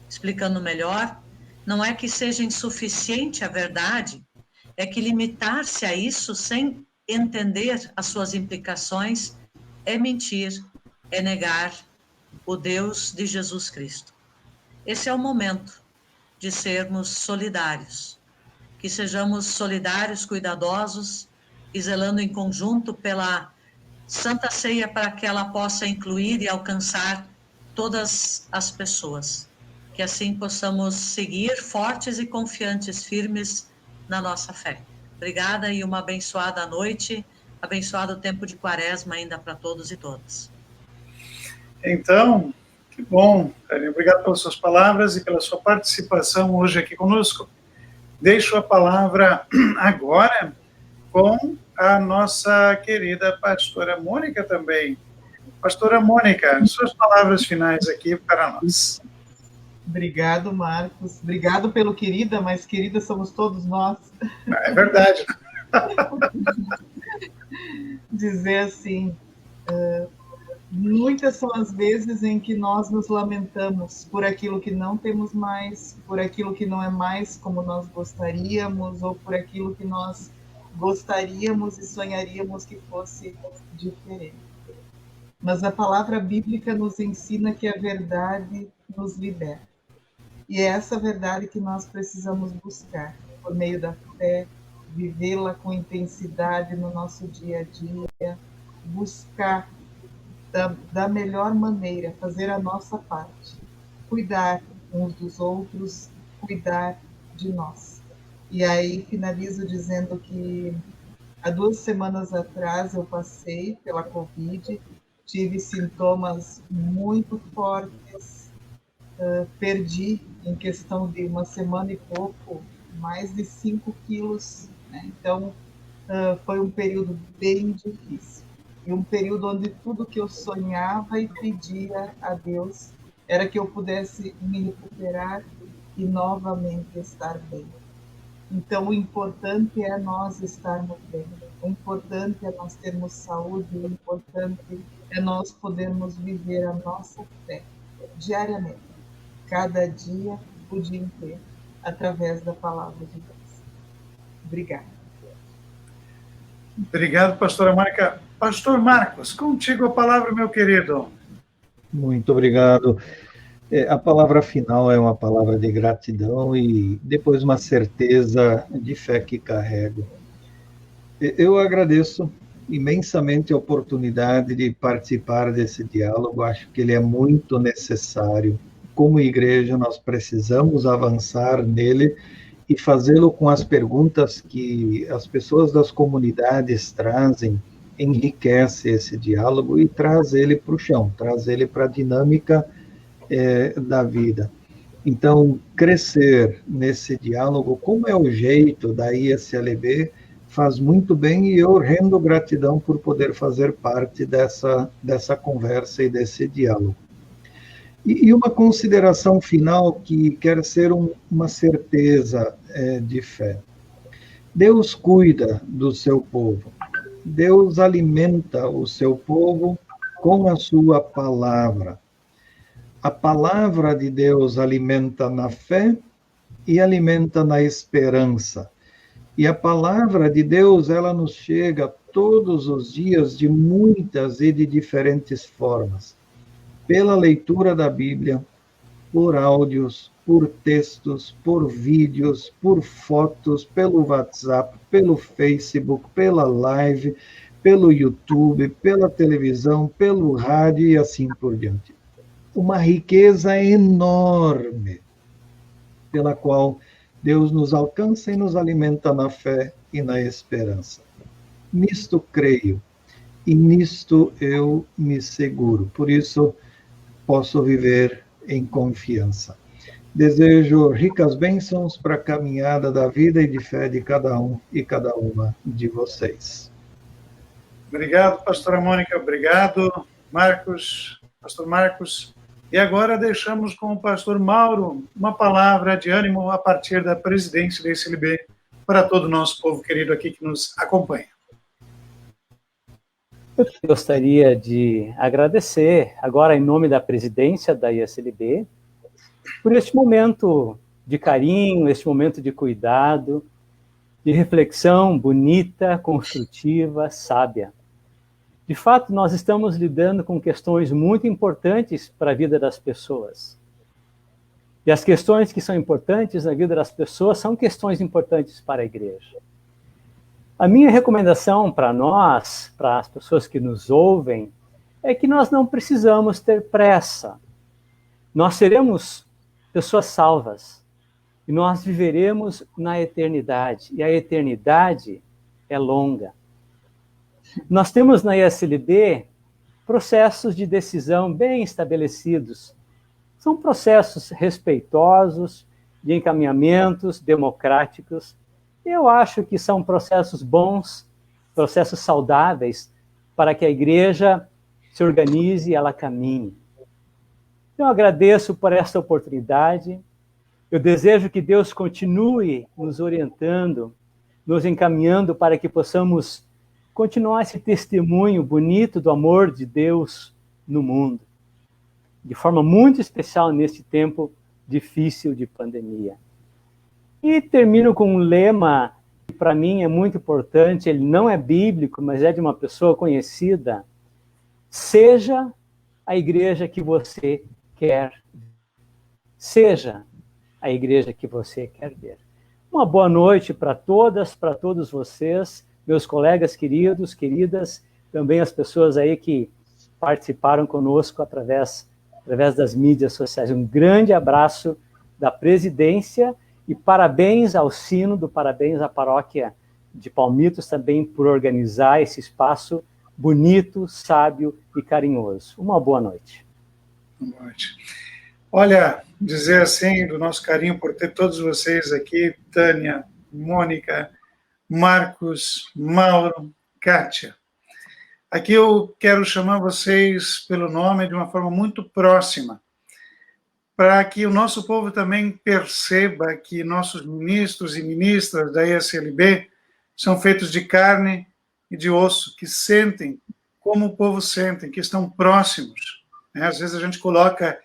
Explicando melhor, não é que seja insuficiente a verdade, é que limitar-se a isso sem entender as suas implicações é mentir, é negar o Deus de Jesus Cristo. Esse é o momento de sermos solidários, que sejamos solidários, cuidadosos e zelando em conjunto pela Santa Ceia para que ela possa incluir e alcançar todas as pessoas. Que assim possamos seguir fortes e confiantes, firmes na nossa fé. Obrigada e uma abençoada noite, abençoado tempo de Quaresma ainda para todos e todas. Então, que bom, Tânia. Obrigado pelas suas palavras e pela sua participação hoje aqui conosco. Deixo a palavra agora com a nossa querida pastora Mônica também. Pastora Mônica, suas palavras finais aqui para nós. Obrigado, Marcos. Obrigado pelo querida, mas querida somos todos nós. É verdade. Dizer assim, muitas são as vezes em que nós nos lamentamos por aquilo que não temos mais, por aquilo que não é mais como nós gostaríamos, ou por aquilo que nós gostaríamos e sonharíamos que fosse diferente. mas a palavra bíblica nos ensina que a verdade nos liberta. E é essa verdade que nós precisamos buscar, por meio da fé, vivê-la com intensidade no nosso dia a dia, buscar da melhor maneira, fazer a nossa parte, cuidar uns dos outros, cuidar de nós. E aí finalizo dizendo que há 2 semanas atrás eu passei pela Covid, tive sintomas muito fortes, perdi em questão de 1 semana e pouco mais de 5 quilos, né? Então foi um período bem difícil e um período onde tudo que eu sonhava e pedia a Deus era que eu pudesse me recuperar e novamente estar bem. Então, o importante é nós estarmos bem, o importante é nós termos saúde, o importante é nós podermos viver a nossa fé diariamente, cada dia, o dia inteiro, através da palavra de Deus. Obrigada. Obrigado, pastora Mônica. Pastor Marcos, contigo a palavra, meu querido. Muito obrigado. A palavra final é uma palavra de gratidão e depois uma certeza de fé que carrego. Eu agradeço imensamente a oportunidade de participar desse diálogo, acho que ele é muito necessário. Como igreja, nós precisamos avançar nele e fazê-lo com as perguntas que as pessoas das comunidades trazem, enriquece esse diálogo e traz ele para o chão, traz ele para a dinâmica da vida. Então, crescer nesse diálogo, como é o jeito da ISLB, faz muito bem e eu rendo gratidão por poder fazer parte dessa conversa e desse diálogo. E uma consideração final que quer ser uma certeza de fé. Deus cuida do seu povo. Deus alimenta o seu povo com a sua palavra. A palavra de Deus alimenta na fé e alimenta na esperança. E a palavra de Deus, ela nos chega todos os dias de muitas e de diferentes formas. Pela leitura da Bíblia, por áudios, por textos, por vídeos, por fotos, pelo WhatsApp, pelo Facebook, pela live, pelo YouTube, pela televisão, pelo rádio e assim por diante. Uma riqueza enorme pela qual Deus nos alcança e nos alimenta na fé e na esperança. Nisto creio e nisto eu me seguro. Por isso, posso viver em confiança. Desejo ricas bênçãos para a caminhada da vida e de fé de cada um e cada uma de vocês. Obrigado, pastora Mônica. Obrigado, Marcos, pastor Marcos. E agora deixamos com o pastor Mauro uma palavra de ânimo a partir da presidência da ISLB para todo o nosso povo querido aqui que nos acompanha. Eu gostaria de agradecer, agora em nome da presidência da ISLB, por este momento de carinho, este momento de cuidado, de reflexão bonita, construtiva, sábia. De fato, nós estamos lidando com questões muito importantes para a vida das pessoas. E as questões que são importantes na vida das pessoas são questões importantes para a igreja. A minha recomendação para nós, para as pessoas que nos ouvem, é que nós não precisamos ter pressa. Nós seremos pessoas salvas e nós viveremos na eternidade. E a eternidade é longa. Nós temos na ISLB processos de decisão bem estabelecidos. São processos respeitosos, de encaminhamentos democráticos. Eu acho que são processos bons, processos saudáveis, para que a igreja se organize e ela caminhe. Eu agradeço por esta oportunidade. Eu desejo que Deus continue nos orientando, nos encaminhando para que possamos continuar esse testemunho bonito do amor de Deus no mundo, de forma muito especial neste tempo difícil de pandemia. E termino com um lema que para mim é muito importante, ele não é bíblico, mas é de uma pessoa conhecida. Seja a igreja que você quer. Seja a igreja que você quer ver. Uma boa noite para todas, para todos vocês, meus colegas queridos, queridas, também as pessoas aí que participaram conosco através das mídias sociais. Um grande abraço da presidência e parabéns ao Sínodo, parabéns à paróquia de Palmitos também por organizar esse espaço bonito, sábio e carinhoso. Uma boa noite. Boa noite. Olha, dizer assim, do nosso carinho por ter todos vocês aqui, Tânia, Mônica, Marcos, Mauro, Kátia. Aqui eu quero chamar vocês pelo nome de uma forma muito próxima, para que o nosso povo também perceba que nossos ministros e ministras da ESLB são feitos de carne e de osso, que sentem como o povo sente, que estão próximos. Às vezes a gente coloca,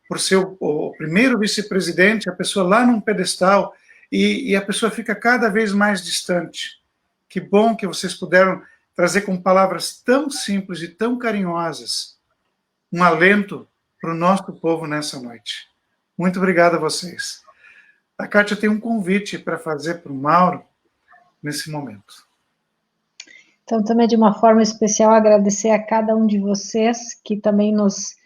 por ser o primeiro vice-presidente, a pessoa lá num pedestal, e a pessoa fica cada vez mais distante. Que bom que vocês puderam trazer com palavras tão simples e tão carinhosas um alento para o nosso povo nessa noite. Muito obrigado a vocês. A Kátia tem um convite para fazer para o Mauro nesse momento. Então, também de uma forma especial, agradecer a cada um de vocês que também nos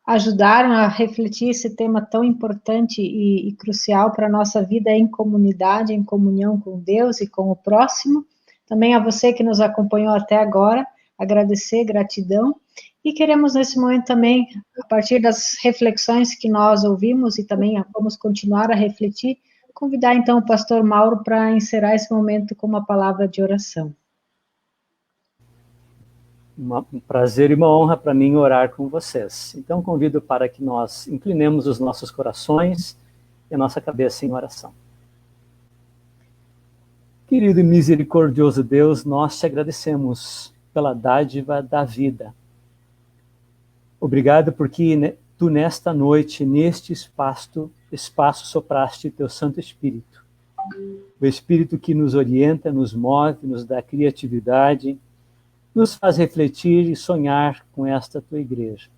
ajudaram a refletir esse tema tão importante e crucial para a nossa vida em comunidade, em comunhão com Deus e com o próximo. Também a você que nos acompanhou até agora, agradecer, gratidão. E queremos nesse momento também, a partir das reflexões que nós ouvimos e também vamos continuar a refletir, convidar então o pastor Mauro para encerrar esse momento com uma palavra de oração. Um prazer e uma honra para mim orar com vocês. Então, convido para que nós inclinemos os nossos corações e a nossa cabeça em oração. Querido e misericordioso Deus, nós te agradecemos pela dádiva da vida. Obrigado porque tu nesta noite, neste espaço sopraste teu Santo Espírito. O Espírito que nos orienta, nos move, nos dá criatividade, nos faz refletir e sonhar com esta tua igreja.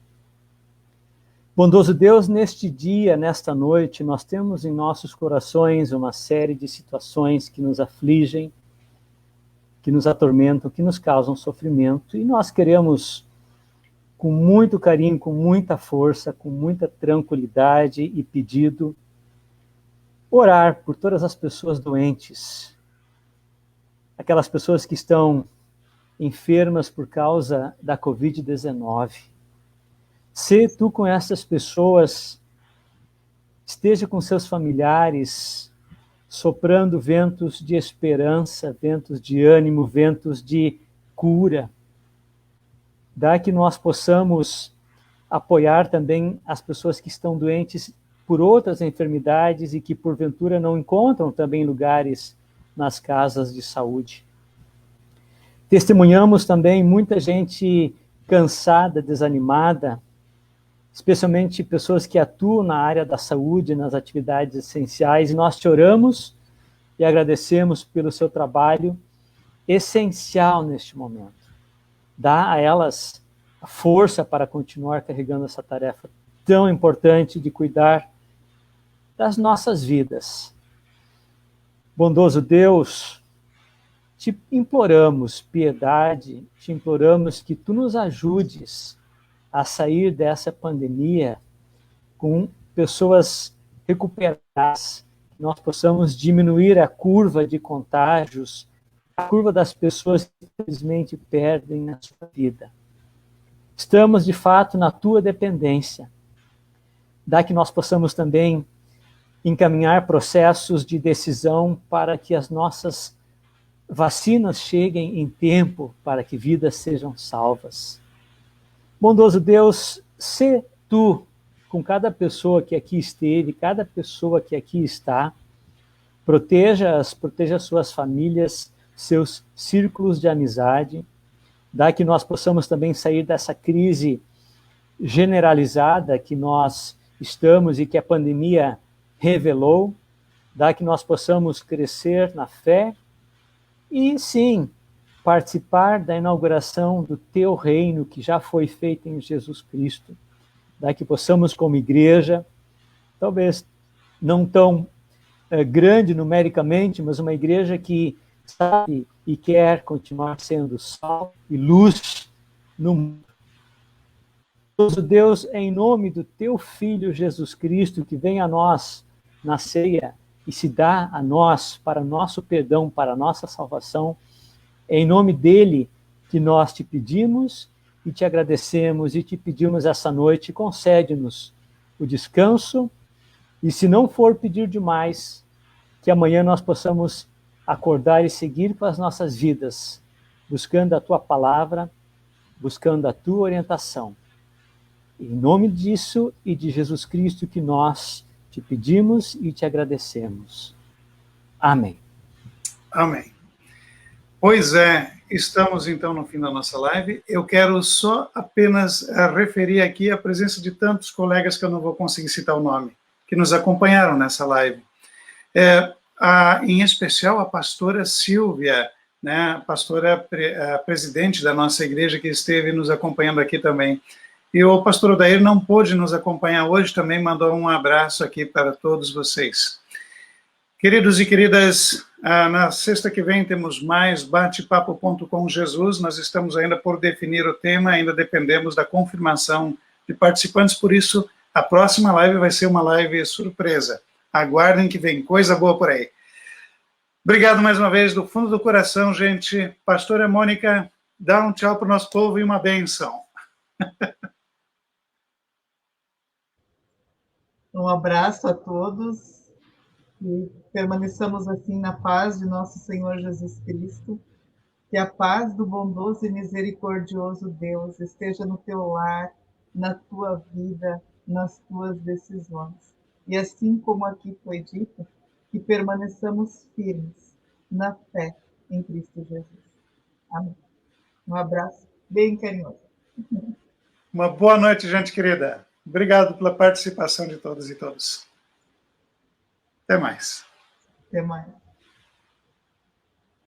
Bondoso Deus, neste dia, nesta noite, nós temos em nossos corações uma série de situações que nos afligem, que nos atormentam, que nos causam sofrimento, e nós queremos, com muito carinho, com muita força, com muita tranquilidade e pedido, orar por todas as pessoas doentes, aquelas pessoas que estão enfermas por causa da Covid-19. Se tu com essas pessoas, esteja com seus familiares, soprando ventos de esperança, ventos de ânimo, ventos de cura. Dá que nós possamos apoiar também as pessoas que estão doentes por outras enfermidades e que porventura não encontram também lugares nas casas de saúde. Testemunhamos também muita gente cansada, desanimada, especialmente pessoas que atuam na área da saúde, nas atividades essenciais, e nós te oramos e agradecemos pelo seu trabalho essencial neste momento. Dá a elas a força para continuar carregando essa tarefa tão importante de cuidar das nossas vidas. Bondoso Deus, te imploramos piedade, te imploramos que tu nos ajudes a sair dessa pandemia com pessoas recuperadas, que nós possamos diminuir a curva de contágios, a curva das pessoas que simplesmente perdem a sua vida. Estamos, de fato, na tua dependência. Dá que nós possamos também encaminhar processos de decisão para que as nossas vacinas cheguem em tempo, para que vidas sejam salvas. Bondoso Deus, se tu, com cada pessoa que aqui esteve, cada pessoa que aqui está, proteja suas famílias, seus círculos de amizade, dá que nós possamos também sair dessa crise generalizada que nós estamos e que a pandemia revelou, dá que nós possamos crescer na fé e, sim, participar da inauguração do teu reino que já foi feito em Jesus Cristo. Daí que possamos, como igreja, talvez não tão grande numericamente, mas uma igreja que sabe e quer continuar sendo sal e luz no mundo. Deus, em nome do teu Filho Jesus Cristo, que vem a nós na ceia e se dá a nós para nosso perdão, para nossa salvação, é em nome dele que nós te pedimos e te agradecemos e te pedimos essa noite, concede-nos o descanso e, se não for pedir demais, que amanhã nós possamos acordar e seguir com as nossas vidas, buscando a tua palavra, buscando a tua orientação. Em nome disso e de Jesus Cristo que nós te pedimos e te agradecemos. Amém. Amém. Pois é, estamos então no fim da nossa live. Eu quero só apenas referir aqui a presença de tantos colegas que eu não vou conseguir citar o nome, que nos acompanharam nessa live. Em especial a pastora Silvia, né, a pastora presidente da nossa igreja, que esteve nos acompanhando aqui também. E o pastor Odair não pôde nos acompanhar hoje, também mandou um abraço aqui para todos vocês. Queridos e queridas, na sexta que vem temos mais Bate-Papo com Jesus. Nós estamos ainda por definir o tema, ainda dependemos da confirmação de participantes, por isso a próxima live vai ser uma live surpresa. Aguardem que vem coisa boa por aí. Obrigado mais uma vez, do fundo do coração, gente. Pastora Mônica, dá um tchau para o nosso povo e uma bênção. Um abraço a todos e permaneçamos assim na paz de nosso Senhor Jesus Cristo. Que a paz do bondoso e misericordioso Deus esteja no teu lar, na tua vida, nas tuas decisões. E assim como aqui foi dito, que permaneçamos firmes na fé em Cristo Jesus. Amém. Um abraço bem carinhoso. Uma boa noite, gente querida. Obrigado pela participação de todos e todas. Até mais. Até mais.